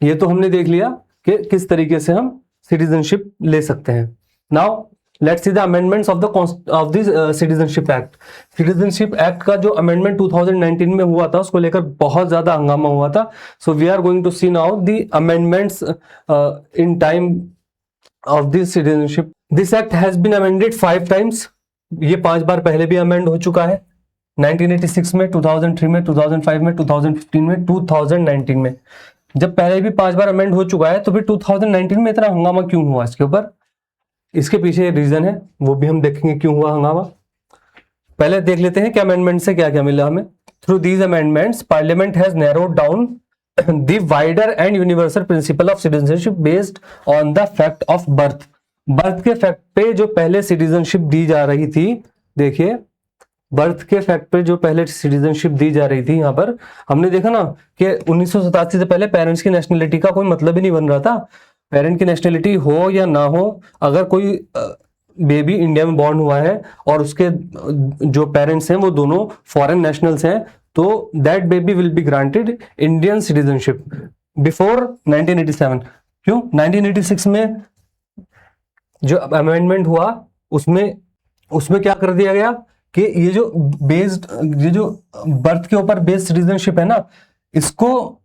[SPEAKER 1] ये तो हमने देख लिया कि किस तरीके से हम सिटीजनशिप ले सकते हैं। Now let's see the amendments of this citizenship act. Citizenship act का जो अमेंडमेंट 2019 में हुआ था उसको लेकर बहुत ज्यादा हंगामा हुआ था। So we are going to see now the amendments in time of this citizenship. This act has been amended 5 times. ये 5 बार पहले भी अमेंड हो चुका है, 1986 में, 2003 में, 2005 में, 2015 में, 2019 में। जब पहले भी 5 बार अमेंड हो चुका है तो फिर 2019 में इतना हंगामा क्यों हुआ इसके ऊपर? इसके पीछे रीजन है, वो भी हम देखेंगे क्यों हुआ हंगामा। पहले देख लेते हैं कि अमेंडमेंट से क्या क्या मिला हमें। Through these amendments parliament has narrowed down the wider and universal principle of citizenship based on the fact of birth. Birth के फैक्ट पे जो पहले सिटीजनशिप दी जा रही थी, देखिए बर्थ के फैक्ट पे जो पहले सिटीजनशिप दी जा रही थी, यहाँ पर हमने देखा ना कि 1987 से पहले पेरेंट्स की नेशनलिटी का कोई मतलब ही नहीं बन रहा था। पेरेंट की नेशनलिटी हो या ना हो, अगर कोई बेबी इंडिया में बॉर्न हुआ है और उसके जो पेरेंट्स हैं वो दोनों फॉरेन नेशनल्स हैं, तो that baby will be granted Indian citizenship before 1987। क्यों? 1986 में जो अमेंडमेंट हुआ उसमें उसमें क्या कर दिया गया कि ये जो बर्थ के ऊपर बेस्ड सिटीजनशिप है ना, इसको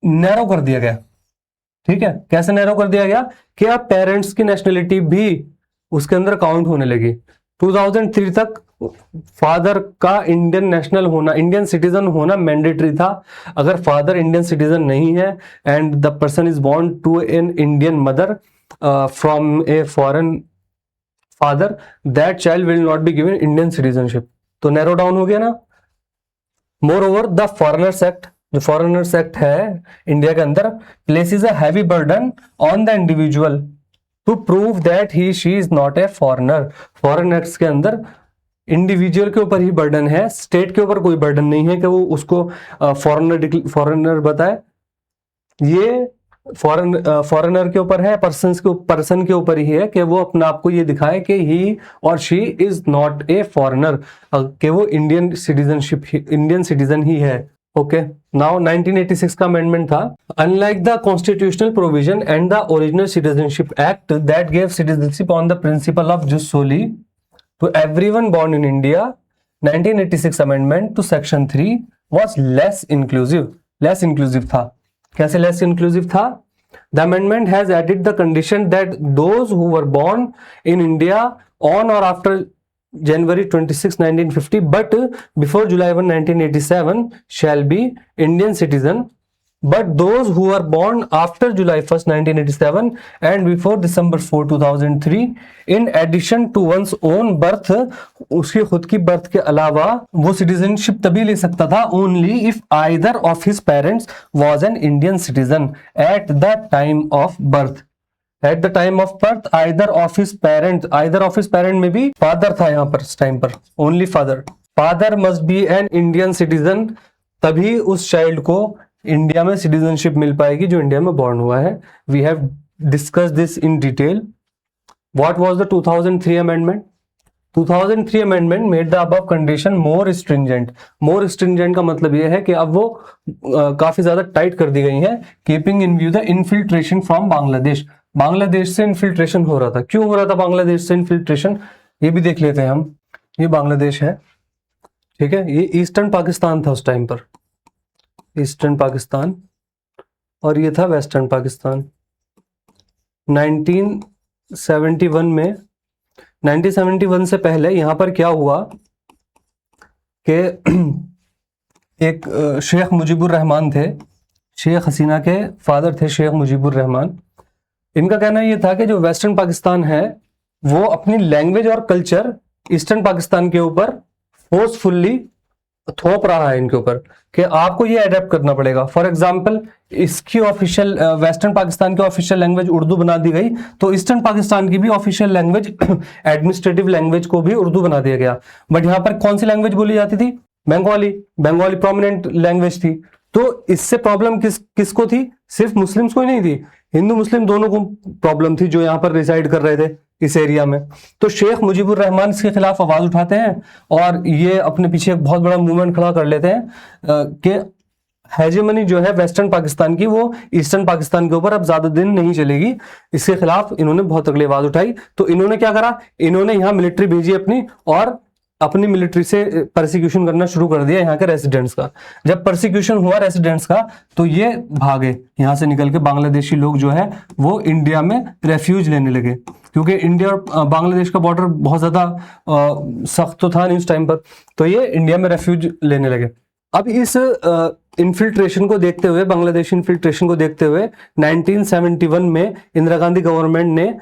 [SPEAKER 1] नैरो कर दिया गया। ठीक है, कैसे नैरो कर दिया गया कि अब पेरेंट्स की नेशनलिटी भी उसके अंदर काउंट होने लगी। 2003 तक फादर का इंडियन नेशनल होना, इंडियन सिटीजन होना मैंडेटरी था। अगर फादर इंडियन सिटीजन नहीं है and the person is born to an Indian mother from a foreign father, that child will not be given Indian citizenship. तो नैरो डाउन हो गया ना। Moreover the Foreigners Act, जो फॉरेनर्स एक्ट है इंडिया के अंदर, places a heavy burden on the individual to prove that he she is not a foreigner. Foreign acts के अंदर इंडिविजुअल के ऊपर ही बर्डन है, स्टेट के ऊपर कोई बर्डन नहीं है कि वो उसको फॉरेनर बताए। ये फॉरेनर के ऊपर है, पर्सन के ऊपर ही है कि वो अपने आप को ये दिखाए कि ही or she is not a foreigner, कि वो इंडियन सिटीजन ही है। ओके, नाउ 1986 का अमेंडमेंट था। Unlike the constitutional provision and the original Citizenship Act that gave citizenship on the principle of jus soli to everyone born in India, 1986 amendment to section 3 was less inclusive था। कैसे लेस इंक्लूसिव था? The amendment has added the condition that those who were born in India on or after January 26, 1950 but before July 1, 1987 shall be Indian citizen, but those who are born after July 1st, 1987 and before December 4, 2003 in addition to one's own birth, उसकी खुद की बर्थ के अलावा वो सिटीजनशिप तभी ले सकता था only if either of his parents was an Indian citizen at the time of birth. Eight the time of birth either of his parent में भी फादर था यहाँ पर, इस टाइम पर only father must B an Indian citizen, तभी उस चाइल्ड को इंडिया में सिटीजनशिप मिल पाएगी जो इंडिया में बॉर्न हुआ है। We have discuss this in detail. What was the 2003 amendment? 2003 amendment made the above condition more stringent. More stringent का मतलब यह है कि अब वो काफी ज्यादा टाइट कर दी गई है। Keeping in view the infiltration from Bangladesh से इन्फिल्ट्रेशन हो रहा था। क्यों हो रहा था बांग्लादेश से इन्फिल्ट्रेशन? ये भी देख लेते हैं हम। ये बांग्लादेश है, ठीक है, ये ईस्टर्न पाकिस्तान था उस टाइम पर, ईस्टर्न पाकिस्तान, और ये था वेस्टर्न पाकिस्तान। 1971 से पहले यहाँ पर क्या हुआ कि एक शेख मुजीबुर रहमान थे, शेख हसीना के फादर थे शेख मुजीबुर रहमान। इनका कहना ये था कि जो वेस्टर्न पाकिस्तान है वो अपनी लैंग्वेज और कल्चर ईस्टर्न पाकिस्तान के ऊपर फोर्सफुल्ली थोप रहा है इनके ऊपर, कि आपको ये अडेप्ट करना पड़ेगा। फॉर एग्जांपल, इसकी ऑफिशियल वेस्टर्न पाकिस्तान की ऑफिशियल लैंग्वेज उर्दू बना दी गई, तो ईस्टर्न पाकिस्तान की भी ऑफिशियल लैंग्वेज एडमिनिस्ट्रेटिव लैंग्वेज को भी उर्दू बना दिया गया। बट यहाँ पर कौन सी लैंग्वेज बोली जाती थी? बंगाली प्रोमिनेंट लैंग्वेज थी। तो इससे प्रॉब्लम किसको थी? सिर्फ मुस्लिम्स को ही नहीं थी, हिंदू मुस्लिम दोनों को प्रॉब्लम थी जो यहाँ पर रिसाइड कर रहे थे इस एरिया में। तो शेख मुजीबुर रहमान इसके खिलाफ आवाज उठाते हैं और ये अपने पीछे एक बहुत बड़ा मूवमेंट खड़ा कर लेते हैं कि हेजेमनी जो है वेस्टर्न पाकिस्तान की वो ईस्टर्न पाकिस्तान के ऊपर अब ज्यादा दिन नहीं चलेगी। इसके खिलाफ इन्होंने बहुत अगली आवाज उठाई। तो इन्होंने क्या करा, इन्होंने यहाँ मिलिट्री भेजी अपनी, और अपनी मिलिट्री से परसिक्यूशन करना शुरू कर दिया यहाँ के रेसिडेंट्स का। जब परसिक्यूशन हुआ रेसिडेंट्स का तो ये भागे यहाँ से निकल के, बांग्लादेशी लोग जो है वो इंडिया में रेफ्यूज लेने लगे, क्योंकि इंडिया और बांग्लादेश का बॉर्डर बहुत ज्यादा सख्त तो था नहीं उस टाइम पर, तो ये इंडिया में रेफ्यूज लेने लगे। अब इस इन्फिल्ट्रेशन को देखते हुए, बांग्लादेशी इन्फिल्ट्रेशन को देखते हुए 1971 में इंदिरा गांधी गवर्नमेंट ने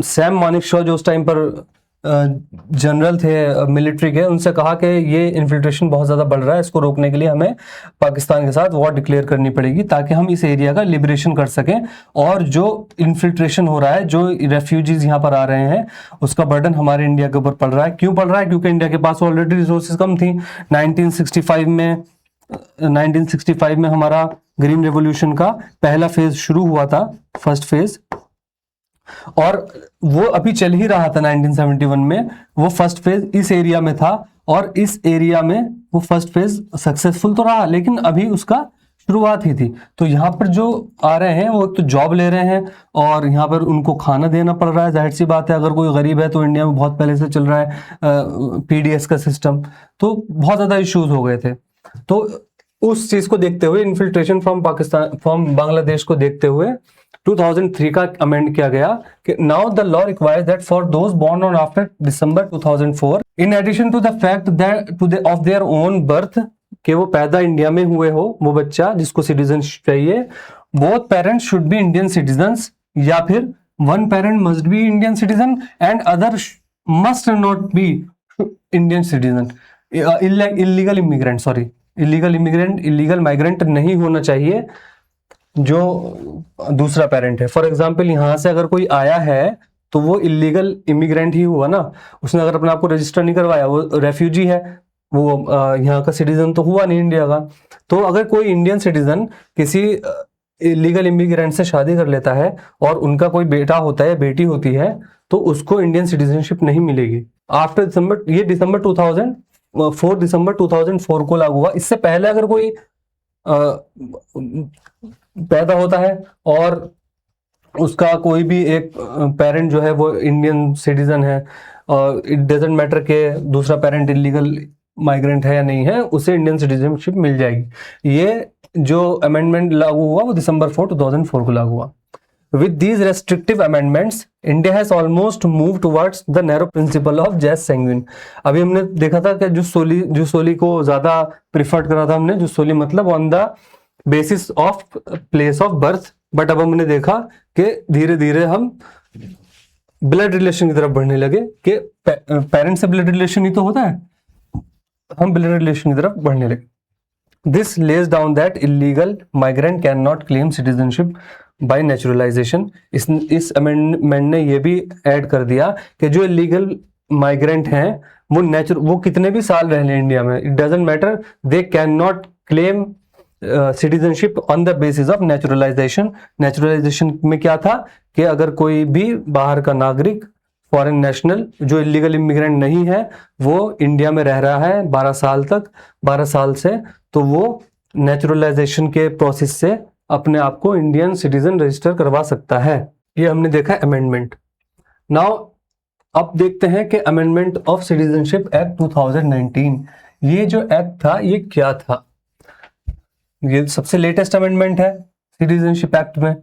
[SPEAKER 1] सैम मानेकशॉ जो उस टाइम पर जनरल थे मिलिट्री के, उनसे कहा कि ये इन्फिल्ट्रेशन बहुत ज़्यादा बढ़ रहा है, इसको रोकने के लिए हमें पाकिस्तान के साथ वॉर डिक्लेयर करनी पड़ेगी ताकि हम इस एरिया का लिबरेशन कर सकें, और जो इन्फिल्ट्रेशन हो रहा है, जो रेफ्यूजीज यहाँ पर आ रहे हैं, उसका बर्डन हमारे इंडिया के ऊपर पड़ रहा है। क्यों पड़ रहा है? क्योंकि इंडिया के पास ऑलरेडी रिसोर्सेज कम थी। 1965 में हमारा ग्रीन रेवोल्यूशन का पहला फेज शुरू हुआ था, फर्स्ट फेज, और वो अभी चल ही रहा था 1971 में, वो फर्स्ट फेज इस एरिया में था, और इस एरिया में वो फर्स्ट फेज सक्सेसफुल तो रहा, लेकिन अभी उसका शुरुआत ही थी। तो यहाँ पर जो आ रहे हैं वो एक तो जॉब ले रहे हैं, और यहाँ पर उनको खाना देना पड़ रहा है, जाहिर सी बात है। अगर कोई गरीब है तो इंडिया में बहुत पहले से चल रहा है पीडीएस का सिस्टम, तो बहुत ज़्यादा इश्यूज हो गए थे। तो उस चीज़ को देखते हुए, इन्फिल्ट्रेशन फ्रॉम बांग्लादेश को देखते हुए 2003 का अमेंड किया गया कि now the law requires that for those born on after December 2004, in addition to the fact that of their own birth, कि वो पैदा इंडिया में हुए हो वो बच्चा जिसको सिटीजनशिप चाहिए, both parents should be Indian citizens, या फिर one parent must be Indian citizen and other must not be Indian citizen. Illegal immigrant, sorry, illegal migrant नहीं होना चाहिए जो दूसरा पेरेंट है। फॉर एग्जाम्पल, यहाँ से अगर कोई आया है तो वो इलीगल इमिग्रेंट ही हुआ ना, उसने अगर अपने आप को रजिस्टर नहीं करवाया, वो रेफ्यूजी है, वो यहाँ का सिटीजन तो हुआ नहीं इंडिया का। तो अगर कोई इंडियन सिटीजन किसी इलीगल इमिग्रेंट से शादी कर लेता है और उनका कोई बेटा होता है, बेटी होती है, तो उसको इंडियन सिटीजनशिप नहीं मिलेगी आफ्टर दिसंबर, ये दिसंबर 2004 को लागू हुआ। इससे पहले अगर कोई पैदा होता है और उसका कोई भी एक पेरेंट जो है वो इंडियन सिटीजन है, और इट डजेंट मैटर के दूसरा पेरेंट इलीगल माइग्रेंट है या नहीं है, उसे इंडियन सिटीजनशिप मिल जाएगी। ये जो अमेंडमेंट लागू हुआ वो दिसंबर 2004 को लागू हुआ। With these restrictive amendments, India has almost moved towards the narrow principle of jus sanguinis। अभी हमने देखा था कि जुसोली को ज्यादा प्रिफर्ड करा था हमने, जुसोली मतलब on the basis of place of birth, but अब हमने देखा कि धीरे धीरे हम ब्लड रिलेशन की तरफ बढ़ने लगे कि पेरेंट्स से ब्लड रिलेशन ही तो होता है, हम ब्लड रिलेशन की तरफ बढ़ने लगे। This lays down that illegal migrant can not claim citizenship by naturalisation. इस अमेंडमेंट ने ये भी ऐड कर दिया कि जो इलीगल माइग्रेंट हैं वो कितने भी साल रह लें इंडिया में, it doesn't matter, they can not claim citizenship on the basis of naturalisation. Naturalisation में क्या था कि अगर कोई भी बाहर का नागरिक, फॉरेन नेशनल जो इलीगल इमिग्रेंट नहीं है, वो इंडिया में रह रहा है 12 साल तक, 12 साल से, तो वो नेचुरलाइजेशन के प्रोसेस से अपने आप को इंडियन सिटीजन रजिस्टर करवा सकता है। ये हमने देखा अमेंडमेंट। नाउ अब देखते हैं कि अमेंडमेंट ऑफ सिटीजनशिप एक्ट 2019, ये जो एक्ट था ये क्या था। ये सबसे लेटेस्ट अमेंडमेंट है सिटीजनशिप एक्ट में।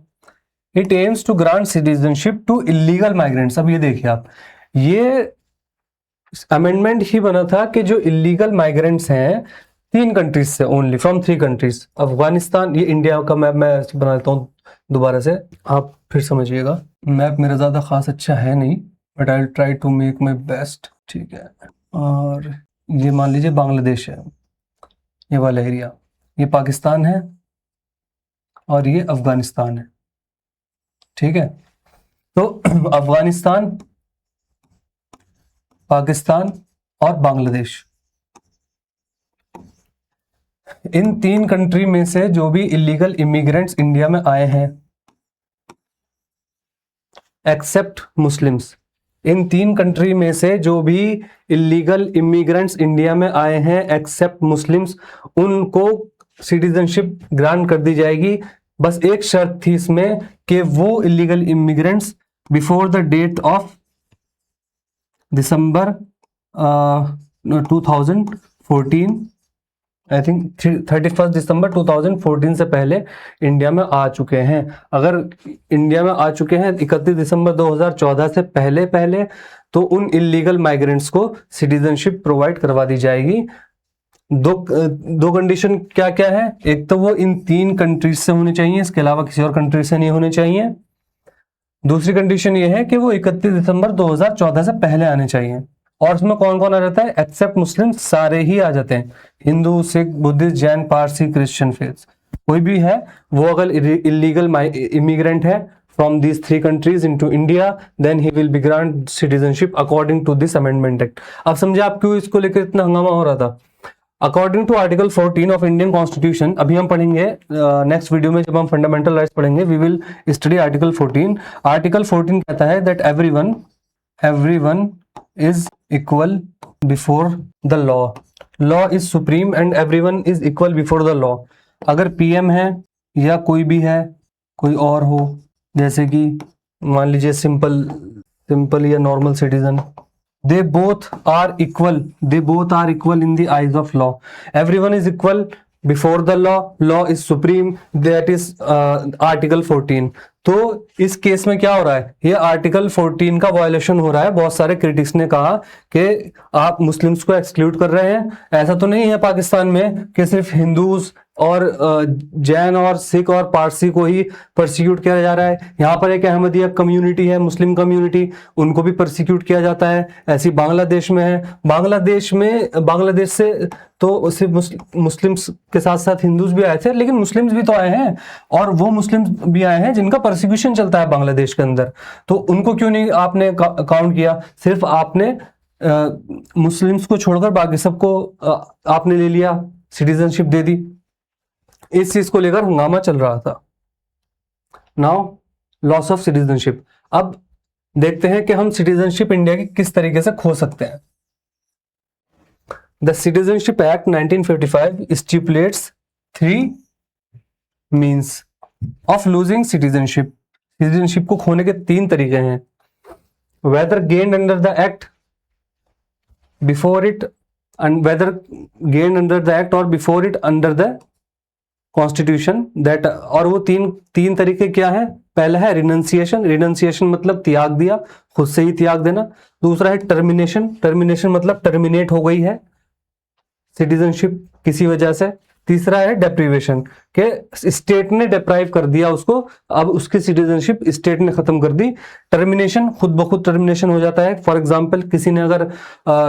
[SPEAKER 1] It aims to grant citizenship to illegal migrants. अब ये देखिए आप, ये अमेंडमेंट ही बना था कि जो इलीगल माइग्रेंट्स हैं 3 कंट्रीज से, ओनली फ्रॉम 3 कंट्रीज, अफगानिस्तान, ये इंडिया का मैप मैं बना लेता हूँ दोबारा से, आप फिर समझिएगा। मैप मेरा ज़्यादा खास अच्छा है नहीं, but I will try to make my best, ठीक है। और ये मान लीजिए बांग्लादेश है, ये वाला एरिया, ये पाकिस्तान है, और ये अफगानिस्तान है, ठीक है। तो अफगानिस्तान, पाकिस्तान और बांग्लादेश, इन 3 कंट्री में से जो भी इलीगल इमिग्रेंट्स इंडिया में आए हैं, एक्सेप्ट मुस्लिम्स, इन 3 कंट्री में से जो भी इलीगल इमिग्रेंट्स इंडिया में आए हैं एक्सेप्ट मुस्लिम्स, उनको सिटीजनशिप ग्रांट कर दी जाएगी। बस एक शर्त थी इसमें कि वो illegal immigrants before the date of December 2014, I think 31 दिसंबर 2014 से पहले इंडिया में आ चुके हैं। अगर इंडिया में आ चुके हैं 31 दिसंबर 2014 से पहले तो उन इलीगल माइग्रेंट्स को सिटीजनशिप प्रोवाइड करवा दी जाएगी। दो कंडीशन क्या क्या है, एक तो वो इन 3 कंट्रीज से होने चाहिए, इसके अलावा किसी और कंट्री से नहीं होने चाहिए। दूसरी कंडीशन ये है कि वो 31 दिसंबर 2014 से पहले आने चाहिए। और उसमें कौन कौन आ जाता है, एक्सेप्ट मुस्लिम सारे ही आ जाते हैं, Hindu, Sikh, Buddhist, Jain, Parsi, Christian faith, कोई भी है वो अगर इलीगल इमिग्रेंट है from these 3 countries into India, then he will be grant citizenship according to this amendment act. अब समझे आप क्यों इसको लेकर इतना हंगामा हो रहा था। According to article 14 of Indian constitution, अभी हम पढ़ेंगे नेक्स्ट वीडियो में जब हम फंडामेंटल राइट्स पढ़ेंगे, we will study article 14। Article 14 कहता है that everyone is equal before the law, law is supreme and everyone is equal before the law. अगर पीएम है या कोई भी है, कोई और हो, जैसे कि मान लीजिए सिंपल या normal citizen, they both are equal in the eyes of law. Everyone is equal before the law is supreme, that is article 14। तो इस केस में क्या हो रहा है, ये आर्टिकल 14 का वायलेशन हो रहा है। बहुत सारे क्रिटिक्स ने कहा कि आप मुस्लिम्स को एक्सक्लूड कर रहे हैं। ऐसा तो नहीं है पाकिस्तान में कि सिर्फ हिंदूज और जैन और सिख और पारसी को ही परसिक्यूट किया जा रहा है। यहाँ पर एक अहमदिया कम्युनिटी है, मुस्लिम कम्युनिटी, उनको भी परसिक्यूट किया जाता है। ऐसी बांग्लादेश में है, बांग्लादेश से तो सिर्फ मुस्लिम्स के साथ साथ हिंदूज भी आए थे, लेकिन मुस्लिम्स भी तो आए हैं, और वो मुस्लिम्स भी आए हैं जिनका परसिक्यूशन चलता है बांग्लादेश के अंदर। तो उनको क्यों नहीं आपने काउंट किया? सिर्फ आपने मुस्लिम्स को छोड़कर बाकी सबको आपने ले लिया, सिटीजनशिप दे दी। इस चीज को लेकर हंगामा चल रहा था। Now loss of citizenship. अब देखते हैं कि हम सिटीजनशिप इंडिया की किस तरीके से खो सकते हैं। The citizenship act 1955 stipulates 3 means of losing citizenship. Citizenship को खोने के 3 तरीके हैं। Whether gained under the act before it, whether gained under the act or before it under the constitution that. और वो तीन तरीके क्या है? पहला है रिनंसिएशन मतलब त्याग दिया, खुद से ही त्याग देना। दूसरा है टर्मिनेशन मतलब टर्मिनेट हो गई है सिटीजनशिप किसी वजह से। तीसरा है डेप्रीवेशन के स्टेट ने डिप्राइव कर दिया उसको, अब उसकी सिटीजनशिप स्टेट ने खत्म कर दी। टर्मिनेशन खुद ब खुद टर्मिनेशन हो जाता है। फॉर एग्जांपल किसी ने अगर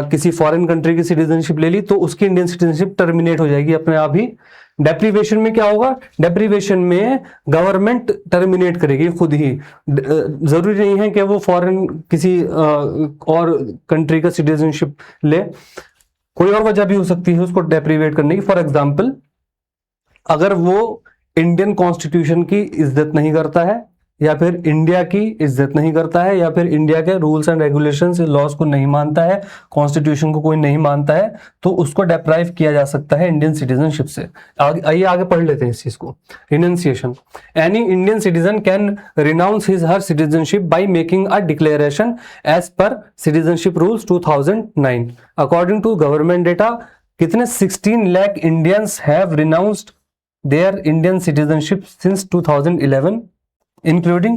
[SPEAKER 1] किसी फॉरेन कंट्री की सिटीजनशिप ले ली तो उसकी इंडियन सिटीजनशिप टर्मिनेट हो जाएगी अपने आप ही। डेप्रीवेशन में क्या होगा? डेप्रीवेशन में गवर्नमेंट टर्मिनेट करेगी खुद ही। जरूरी नहीं है कि वो फॉरेन किसी और कंट्री का सिटीजनशिप ले, कोई और वजह भी हो सकती है उसको डेप्रीवेट करने की। फॉर एग्जाम्पल अगर वो इंडियन कॉन्स्टिट्यूशन की इज्जत नहीं करता है, या फिर इंडिया की इज्जत नहीं करता है, या फिर इंडिया के रूल्स एंड रेगुलेशंस लॉज को नहीं मानता है, कॉन्स्टिट्यूशन को कोई नहीं मानता है, तो उसको डिप्राइव किया जा सकता है इंडियन सिटीजनशिप से। आइए आगे पढ़ लेते हैं इस चीज को। Renunciation. Any Indian citizen can renounce his her citizenship by making a declaration as per citizenship rules 2009। According to government data, कितने 16 lakh Indians have renounced their Indian citizenship since 2011, including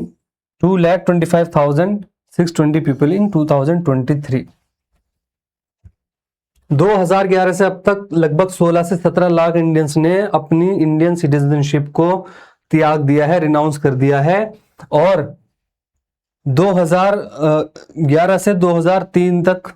[SPEAKER 1] 2,25,620 people in 2023। 2011 से अब तक लगभग 16 से 17 लाख इंडियंस ने अपनी इंडियन सिटीजनशिप को त्याग दिया है, रिनाउंस कर दिया है। और 2011 से 2003 तक,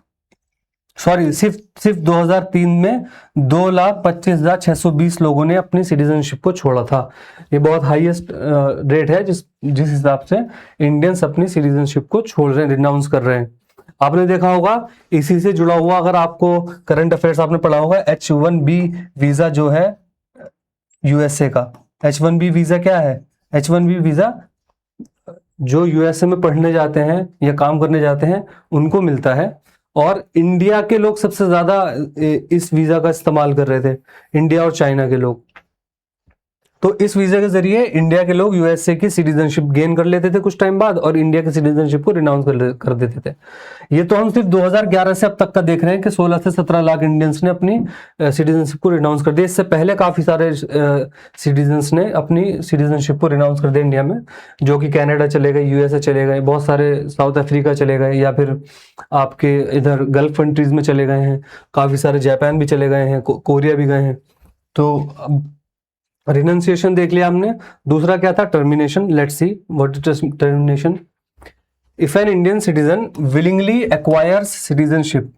[SPEAKER 1] सॉरी सिर्फ 2003 में 2,25,620 लोगों ने अपनी सिटीजनशिप को छोड़ा था। ये बहुत हाईएस्ट रेट है जिस हिसाब से इंडियंस अपनी सिटीजनशिप को छोड़ रहे हैं, रिनाउंस कर रहे हैं। आपने देखा होगा इसी से जुड़ा हुआ, अगर आपको करंट अफेयर्स आपने पढ़ा होगा, H1B वीजा जो है यूएसए का। H1B वीजा क्या है? H1B वीजा जो यूएसए में पढ़ने जाते हैं या काम करने जाते हैं उनको मिलता है, और इंडिया के लोग सबसे ज्यादा इस वीजा का इस्तेमाल कर रहे थे, इंडिया और चाइना के लोग। तो इस वीजा के जरिए इंडिया के लोग यूएसए की सिटीजनशिप गेन कर लेते थे कुछ टाइम बाद, और इंडिया की सिटीजनशिप को रिनाउंस कर देते थे। ये तो हम सिर्फ 2011 से अब तक का देख रहे हैं कि 16 से 17 लाख इंडियंस ने अपनी सिटीजनशिप को रिनाउंस कर दिया। इससे पहले काफी सारे सिटीजन्स ने अपनी सिटीजनशिप को रिनाउंस कर दिया इंडिया में, जो कि कनाडा चले गए, यूएसए चले गए, बहुत सारे साउथ अफ्रीका चले गए, या फिर आपके इधर गल्फ कंट्रीज में चले गए हैं, काफी सारे जापान भी चले गए हैं, कोरिया भी गए हैं। तो रिनंसिएशन देख लिया हमने। दूसरा क्या था? Termination. Let's see what is termination. If an Indian citizen willingly acquires citizenship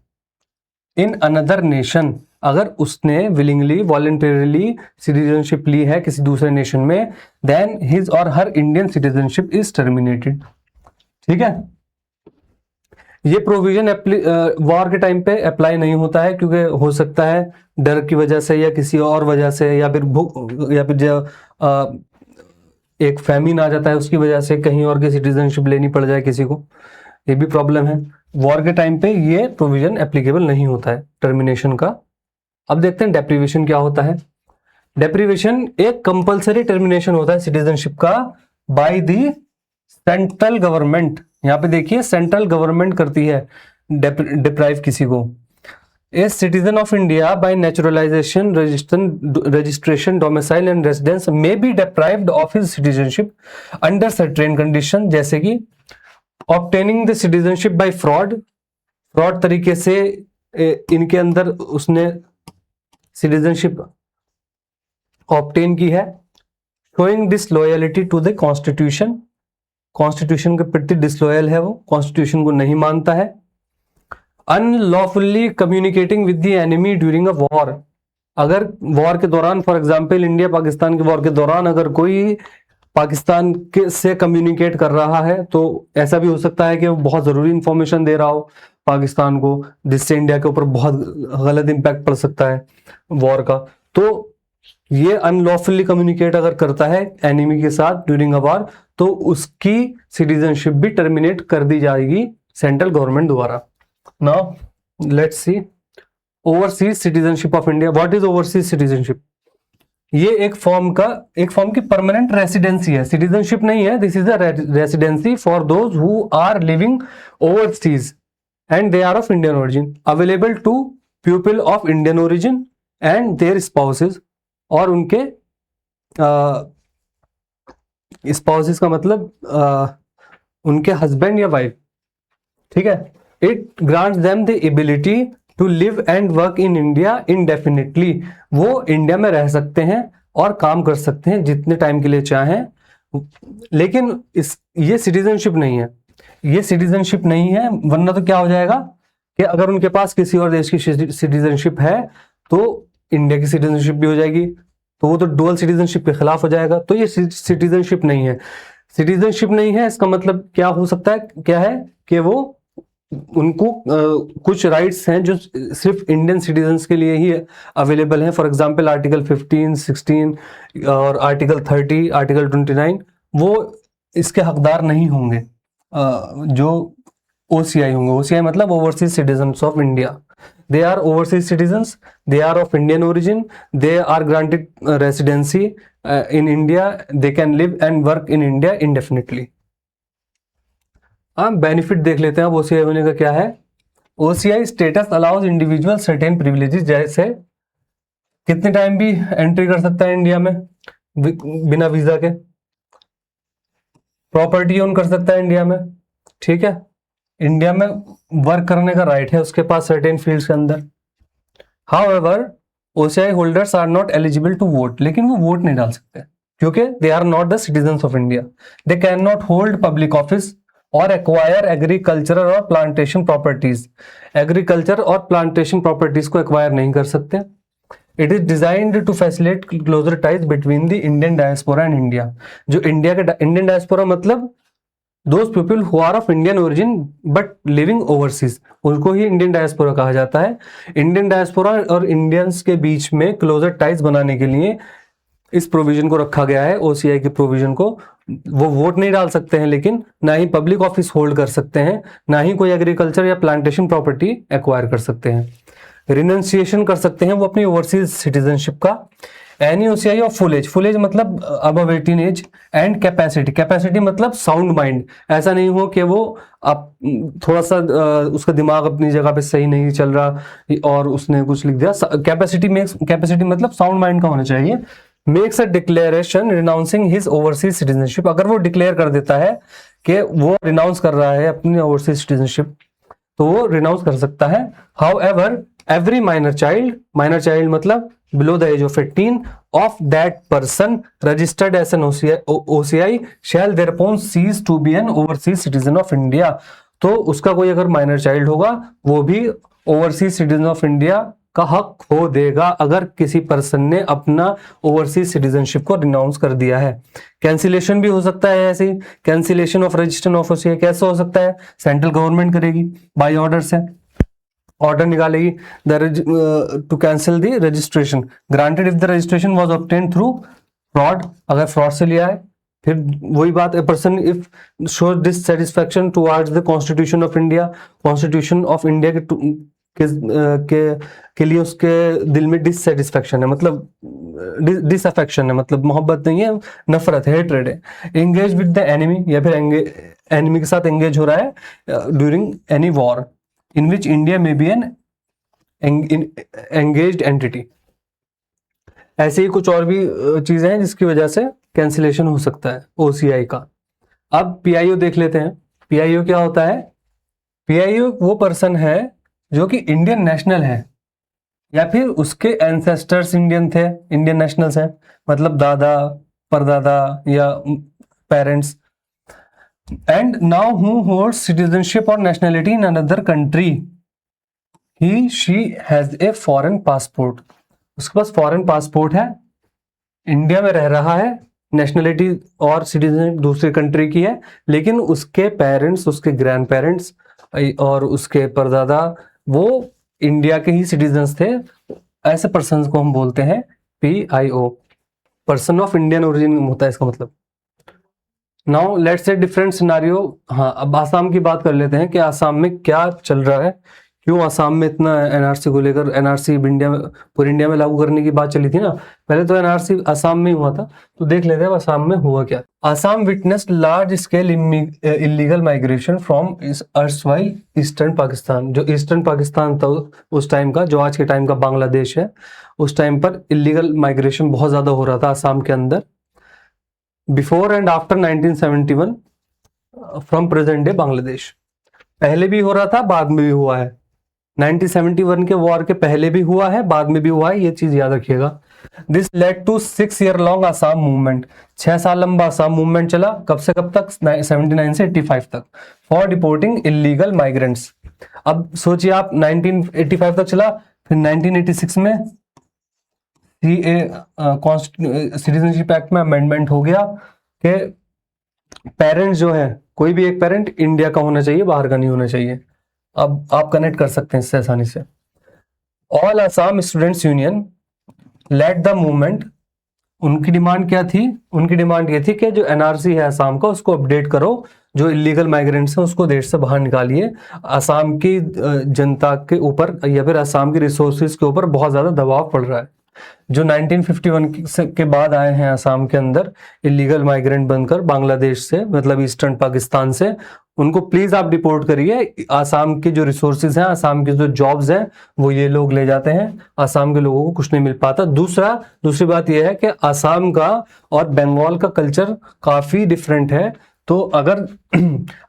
[SPEAKER 1] in another nation, अगर उसने विलिंगली वॉलंटरीली सिटीजनशिप ली है किसी दूसरे नेशन में, then his or her Indian citizenship is terminated. ठीक है। ये प्रोविजन वॉर के टाइम पे अप्लाई नहीं होता है, क्योंकि हो सकता है डर की वजह से या किसी और वजह से, या फिर भूख, या फिर जो एक फैमिन आ जाता है उसकी वजह से कहीं और की सिटीजनशिप लेनी पड़ जाए किसी को, ये भी प्रॉब्लम है। वॉर के टाइम पे ये प्रोविजन एप्लीकेबल नहीं होता है टर्मिनेशन का। अब देखते हैं डेप्रीवेशन क्या होता है। डेप्रीवेशन एक कंपलसरी टर्मिनेशन होता है सिटीजनशिप का बाय द सेंट्रल गवर्नमेंट। यहाँ पे देखिए सेंट्रल गवर्नमेंट करती है डिप्राइव किसी को। A citizen of India by naturalisation, registration, domicile and residence may be deprived of his citizenship under certain condition, जैसे कि obtaining the citizenship by fraud, fraud तरीके से इनके अंदर उसने सिटीजनशिप ऑब्टेन की है। Showing disloyalty to the constitution, constitution के प्रति डिसलॉयल है, वो कॉन्स्टिट्यूशन को नहीं मानता है। Unlawfully communicating with the enemy during a war, अगर वॉर के दौरान, फॉर एग्जांपल इंडिया पाकिस्तान के वॉर के दौरान अगर कोई पाकिस्तान के से कम्युनिकेट कर रहा है, तो ऐसा भी हो सकता है कि वो बहुत जरूरी इंफॉर्मेशन दे रहा हो पाकिस्तान को, जिससे इंडिया के ऊपर बहुत गलत इंपैक्ट पड़ सकता है वॉर का। तो ये अनलॉफुली कम्युनिकेट अगर करता है एनिमी के साथ ड्यूरिंग अ वॉर, तो उसकी सिटीजनशिप भी टर्मिनेट कर दी जाएगी सेंट्रल गवर्नमेंट द्वारा। Now let's see overseas citizenship of India. What is overseas citizenship? ये एक फॉर्म की परमानेंट रेसिडेंसी है, सिटीजनशिप नहीं है। This is a residency for those who are living overseas and they are of Indian origin, available to people of Indian origin and their spouses, और उनके स्पाउसेज का मतलब उनके हस्बैंड या वाइफ, ठीक है। It grants them the ability to live and work in India indefinitely, वो इंडिया में रह सकते हैं और काम कर सकते हैं जितने टाइम के लिए चाहें। लेकिन ये सिटीजनशिप नहीं है, ये सिटीजनशिप नहीं है, वरना तो क्या हो जाएगा कि अगर उनके पास किसी और देश की सिटीजनशिप है तो इंडिया की सिटीजनशिप भी हो जाएगी, तो वो तो डुअल सिटीजनशिप के खिलाफ हो जाएगा। तो ये सिटीजनशिप नहीं है। सिटीजनशिप नहीं है इसका मतलब क्या हो सकता है, क्या है कि वो उनको कुछ राइट्स हैं जो सिर्फ इंडियन सिटीजन्स के लिए ही अवेलेबल हैं। फॉर एग्जांपल आर्टिकल 15, 16 और आर्टिकल 30, आर्टिकल 29, वो इसके हकदार नहीं होंगे जो OCI होंगे। OCI मतलब overseas citizens of India. They are overseas citizens, they are of Indian origin, they are granted residency in India, they can live and work in India indefinitely. Benefit देख लेते हैं अब OCI होने का क्या है। OCI status allows individual certain privileges, जैसे कितने टाइम भी एंट्री कर सकता है इंडिया में बिना वीजा के, प्रॉपर्टी ओन कर सकता है इंडिया में, ठीक है, इंडिया में वर्क करने का राइट है उसके पास सर्टेन फील्ड्स के अंदर। However OCI holders are not eligible to vote, लेकिन वो वोट नहीं डाल सकते क्योंकि they are not the citizens of India. They can not hold public office और एक्वायर एग्रीकल्चरल और प्लांटेशन प्रॉपर्टीज, एग्रीकल्चर और प्लांटेशन प्रॉपर्टीज को एक्वायर नहीं कर सकते। It is designed to facilitate closer ties between the Indian diaspora and India. जो इंडियन डायस्पोरा मतलब those people who are of Indian origin but living overseas, उनको ही इंडियन डायस्पोरा कहा जाता है। इंडियन डायस्पोरा और इंडियंस के बीच में क्लोजर टाइज बनाने के लिए इस प्रोविजन को रखा गया है, OCI के प्रोविजन को। वो वोट नहीं डाल सकते हैं, लेकिन ना ही पब्लिक ऑफिस होल्ड कर सकते हैं, ना ही कोई एग्रीकल्चर या प्लांटेशन प्रॉपर्टी एक्वायर कर सकते हैं। रिनंसिएशन कर सकते हैं वो अपनी ओवरसीज सिटीजनशिप का। Any OCI of full age मतलब अबव 18 एज, एंड कैपेसिटी मतलब साउंड माइंड। ऐसा नहीं हो कि वो अब थोड़ा सा उसका दिमाग अपनी जगह पे सही नहीं चल रहा और उसने कुछ लिख दिया। कैपेसिटी मतलब साउंड माइंड का होना चाहिए। Makes a declaration renouncing his overseas citizenship, अगर वो डिक्लेयर कर देता है कि वो रिनाउंस कर रहा है अपनी ओवरसीज सिटीजनशिप, तो वो रिनाउंस कर सकता है। हाउएवर एवरी माइनर चाइल्ड मतलब below the age of 18 of that person registered as an OCI shall thereupon cease to be an overseas citizen of India। तो उसका कोई अगर माइनर चाइल्ड होगा वो भी ओवरसीज सिटीजन ऑफ इंडिया का हक खो देगा अगर किसी पर्सन ने अपना ओवरसीज सिटीजनशिप को रिनाउंस कर दिया है। कैंसिलेशन भी हो सकता है, ऐसे ही cancellation of registration of OCI कैसे हो सकता है? सेंट्रल गवर्नमेंट करेगी बाय ऑर्डर से, ऑर्डर निकालेगी to cancel the registration, granted if the registration was obtained through fraud, अगर फ्रॉड से लिया है। फिर वही बात, a person if show dissatisfaction towards the constitution of India, constitution of India के लिए उसके दिल में डिससेटिस्फैक्शन है, मतलब डिसअफेक्शन है, मतलब मोहब्बत नहीं है, नफरत है, हेट्रेड है। एंगेज विद द एनिमी, या फिर एनिमी के साथ एंगेज हो रहा है during any war in which India में बी एन एंगेज्ड एंटिटी। ऐसे ही कुछ और भी चीजें हैं जिसकी वजह से कैंसिलेशन हो सकता है ओसीआई का। अब पीआईओ देख लेते हैं। पीआईओ क्या होता है? पीआईओ वो पर्सन है जो कि इंडियन नेशनल है या फिर उसके एंसेस्टर्स इंडियन थे, इंडियन नेशनल्स हैं, मतलब दादा परदादा या parents, and now who holds citizenship or nationality in another country, he she has a foreign passport, उसके पास फॉरेन पासपोर्ट है, इंडिया में रह रहा है, नेशनलिटी और सिटीजन दूसरी कंट्री की है, लेकिन उसके पेरेंट्स, उसके ग्रैंड पेरेंट्स और उसके परदादा वो इंडिया के ही सिटीजन्स थे। ऐसे पर्सन को हम बोलते हैं PIO, person of Indian origin होता है इसका मतलब। Now let's say different scenario. हाँ, अब आसाम की बात कर लेते हैं कि आसाम में क्या चल रहा है, क्यों आसाम में इतना एनआरसी को लेकर, एनआरसी इंडिया में, पूरी इंडिया में लागू करने की बात चली थी ना, पहले तो एनआरसी आसाम में ही हुआ था, तो देख लेते हैं आसाम में हुआ क्या। Assam witnessed large scale illegal migration from erstwhile eastern Pakistan, जो ईस्टर्न पाकिस्तान था उस टाइम का, जो आज के टाइम का बांग्लादेश है, उस टाइम पर इलीगल माइग्रेशन बहुत ज्यादा हो रहा था आसाम के अंदर, before and after 1971 from present day Bangladesh. पहले भी हो रहा था, बाद में भी हुआ है, 1971 के वॉर के पहले भी हुआ है, बाद में भी हुआ है, ये चीज याद रखिएगा। This led to 6 year long Assam movement, 6 साल लंबा आसाम मूवमेंट चला, कब से कब तक? 79 से 85 तक, फॉर डिपोर्टिंग इलीगल माइग्रेंट्स। अब सोचिए आप, 1985 तक चला, फिर 1986 में सिटीजनशिप एक्ट में अमेंडमेंट हो गया कि पेरेंट्स जो है, कोई भी एक पेरेंट इंडिया का होना चाहिए, बाहर का नहीं होना चाहिए। अब आप कनेक्ट कर सकते हैं इससे आसानी से। All Assam students union led the movement, उनकी डिमांड क्या थी? उनकी डिमांड ये थी कि जो एनआरसी है आसाम का, उसको अपडेट करो, जो इलीगल माइग्रेंट्स हैं उसको देश से बाहर निकालिए, आसाम की जनता के ऊपर या फिर आसाम की रिसोर्सेज के ऊपर बहुत ज्यादा दबाव पड़ रहा है। जो 1951 के बाद आए हैं आसाम के अंदर इलीगल माइग्रेंट बनकर बांग्लादेश से, मतलब ईस्टर्न पाकिस्तान से, उनको प्लीज आप डिपोर्ट करिए। आसाम के जो रिसोर्सेज हैं, आसाम के जो जॉब्स हैं, वो ये लोग ले जाते हैं, आसाम के लोगों को कुछ नहीं मिल पाता। दूसरी बात यह है कि आसाम का और बंगाल का कल्चर काफी डिफरेंट है, तो अगर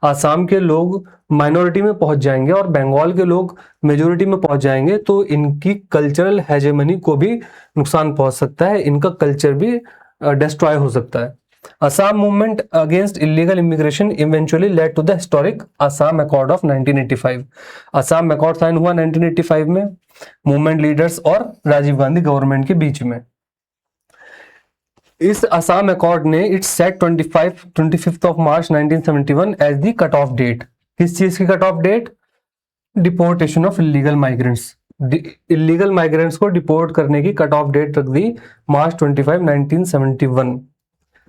[SPEAKER 1] आसाम के लोग माइनॉरिटी में पहुंच जाएंगे और बंगाल के लोग मेजोरिटी में पहुंच जाएंगे तो इनकी कल्चरल हेजेमनी को भी नुकसान पहुंच सकता है, इनका कल्चर भी डिस्ट्रॉय हो सकता है। Assam movement against illegal immigration eventually led to the historic Assam Accord of 1985. Assam Accord sign हुआ 1985 में मूवमेंट लीडर्स और राजीव गांधी गवर्नमेंट के बीच में। इस असम अकॉर्ड ने its set 25th of March 1971 as the cut off date. किस चीज की cut off date? Deportation of illegal migrants. Illegal migrants को डिपोर्ट करने की कट ऑफ डेट रख दी मार्च 25, 1971।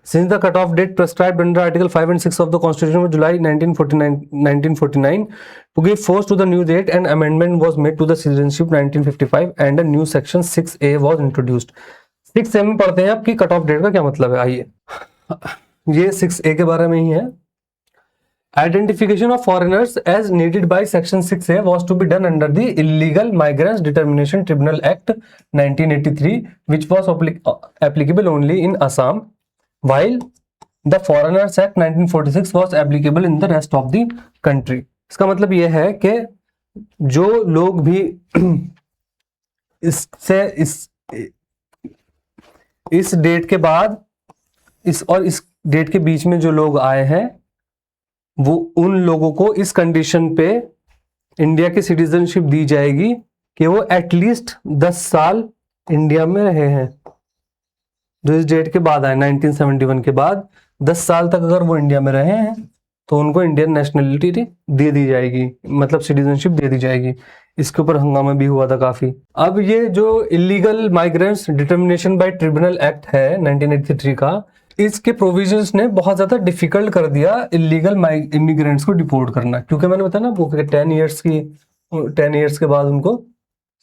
[SPEAKER 1] Since the cutoff date prescribed under Article 5 and 6 of the Constitution of July 1949, to give force to the new date, an amendment was made to the Citizenship 1955 and a new section 6A was introduced. 6A में पढ़ते हैं आपकी कट ऑफ डेट का क्या मतलब है, आइए ये 6A के बारे में ही है। Identification of foreigners as needed by Section 6A was to be done under the Illegal Migrants Determination Tribunal Act 1983, which was applicable only in Assam, while the Foreigners Act 1946 was applicable in the rest of the country. इसका मतलब यह है कि जो लोग भी इस डेट के बाद इस डेट के बीच में जो लोग आए हैं, वो उन लोगों को इस कंडीशन पे इंडिया की सिटीजनशिप दी जाएगी कि वो एटलीस्ट 10 साल इंडिया में रहे हैं, जो इस डेट के बाद आए 1971 के बाद 10 साल तक अगर वो इंडिया में रहे हैं तो उनको इंडियन नेशनलिटी दे दी जाएगी, मतलब सिटीजनशिप दे दी जाएगी। इसके ऊपर हंगामा भी हुआ था काफी। अब ये जो illegal migrants determination by tribunal act है 1983 का, इसके प्रोविजंस ने बहुत ज्यादा डिफिकल्ट कर दिया इलीगल इमिग्रेंट्स को डिपोर्ट करना, क्योंकि मैंने बताया ना वो 10 ईयर्स के बाद उनको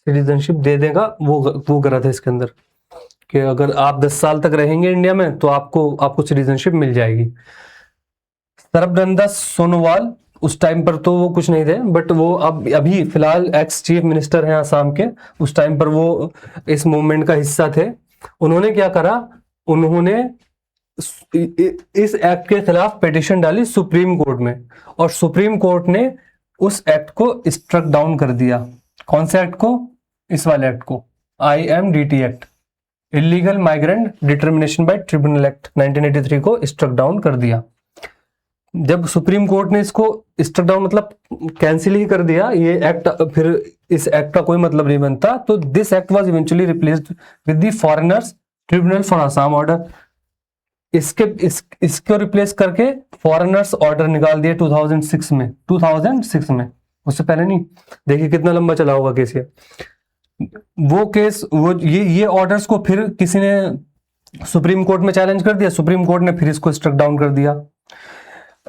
[SPEAKER 1] सिटीजनशिप दे देगा, वो करा था इसके अंदर कि अगर आप 10 साल तक रहेंगे इंडिया में तो आपको सिटीजनशिप मिल जाएगी। सरबनंदा सोनोवाल उस टाइम पर तो वो कुछ नहीं थे, बट वो अभी फिलहाल एक्स चीफ मिनिस्टर हैं आसाम के, उस टाइम पर वो इस मूवमेंट का हिस्सा थे। उन्होंने क्या करा, उन्होंने इस एक्ट के खिलाफ पिटीशन डाली सुप्रीम कोर्ट में, और सुप्रीम कोर्ट ने उस एक्ट को स्ट्रक डाउन कर दिया। कौन से एक्ट को? इस वाले एक्ट को, IMDT act, illegal migrant determination by tribunal act 1983 को स्ट्रक डाउन कर दिया। जब सुप्रीम कोर्ट ने इसको स्ट्रक डाउन मतलब कैंसिल ही कर दिया, ये एक्ट फिर इस एक्ट का कोई मतलब नहीं बनता, तो this act was eventually replaced with the foreigners tribunal for Assam order. इसको रिप्लेस करके फॉरेनर्स ऑर्डर निकाल दिया 2006 में, उससे पहले नहीं। देखिए कितना लंबा चला होगा केस ये। वो केस ये ऑर्डर्स को फिर किसी ने सुप्रीम कोर्ट में चैलेंज कर दिया, सुप्रीम कोर्ट ने फिर इसको स्ट्रक डाउन कर दिया।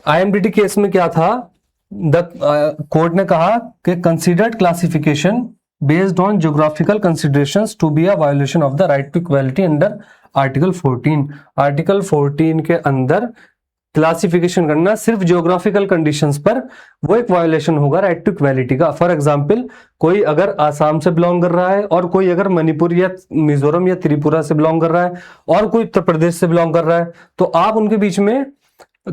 [SPEAKER 1] IMDT केस में क्या था, कोर्ट ने कहा कि considered classification based on geographical considerations to be a violation of the right to equality under article 14। Article 14 के अंदर क्लासिफिकेशन करना सिर्फ ज्योग्राफिकल कंडीशंस पर, वो एक वायोलेशन होगा राइट टू इक्वालिटी का। फॉर एग्जांपल, कोई अगर आसाम से बिलोंग कर रहा है और कोई अगर मणिपुर या मिजोरम या त्रिपुरा से बिलोंग कर रहा है और कोई उत्तर प्रदेश से बिलोंग कर रहा है, तो आप उनके बीच में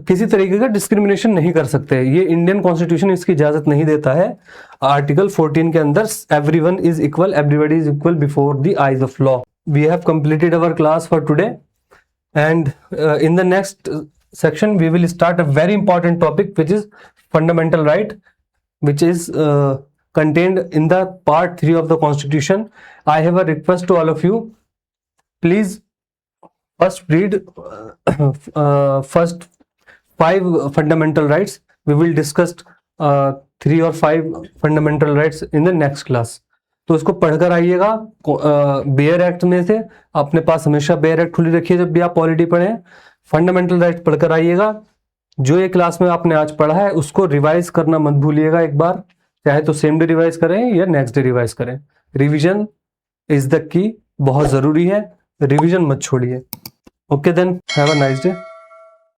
[SPEAKER 1] किसी तरीके का डिस्क्रिमिनेशन नहीं कर सकते। ये इंडियन कॉन्स्टिट्यूशन इसकी इजाजत नहीं देता है। आर्टिकल 14 के अंदर everyone is equal, everybody is equal before the eyes of law. We have completed our class for today, and in the next section we will start a very important topic, which is fundamental right, which is contained in the part 3 of the constitution. I have a request to all of you, please first read first 5 fundamental rights. We will discuss 3 or 5 fundamental rights in the next class. तो इसको पढ़कर आइएगा। बेयर एक्ट में से अपने पास हमेशा बेयर एक्ट खुली रखिए जब भी आप पॉलिटी पढ़ें। फंडामेंटल राइट पढ़कर आइएगा। जो ये क्लास में आपने आज पढ़ा है उसको रिवाइज करना मत भूलिएगा एक बार, चाहे तो सेम डे रिवाइज करें या नेक्स्ट डे रिवाइज करें। रिवीजन इज द की, बहुत जरूरी है, रिवीजन मत छोड़िए। Okay then, have a nice day.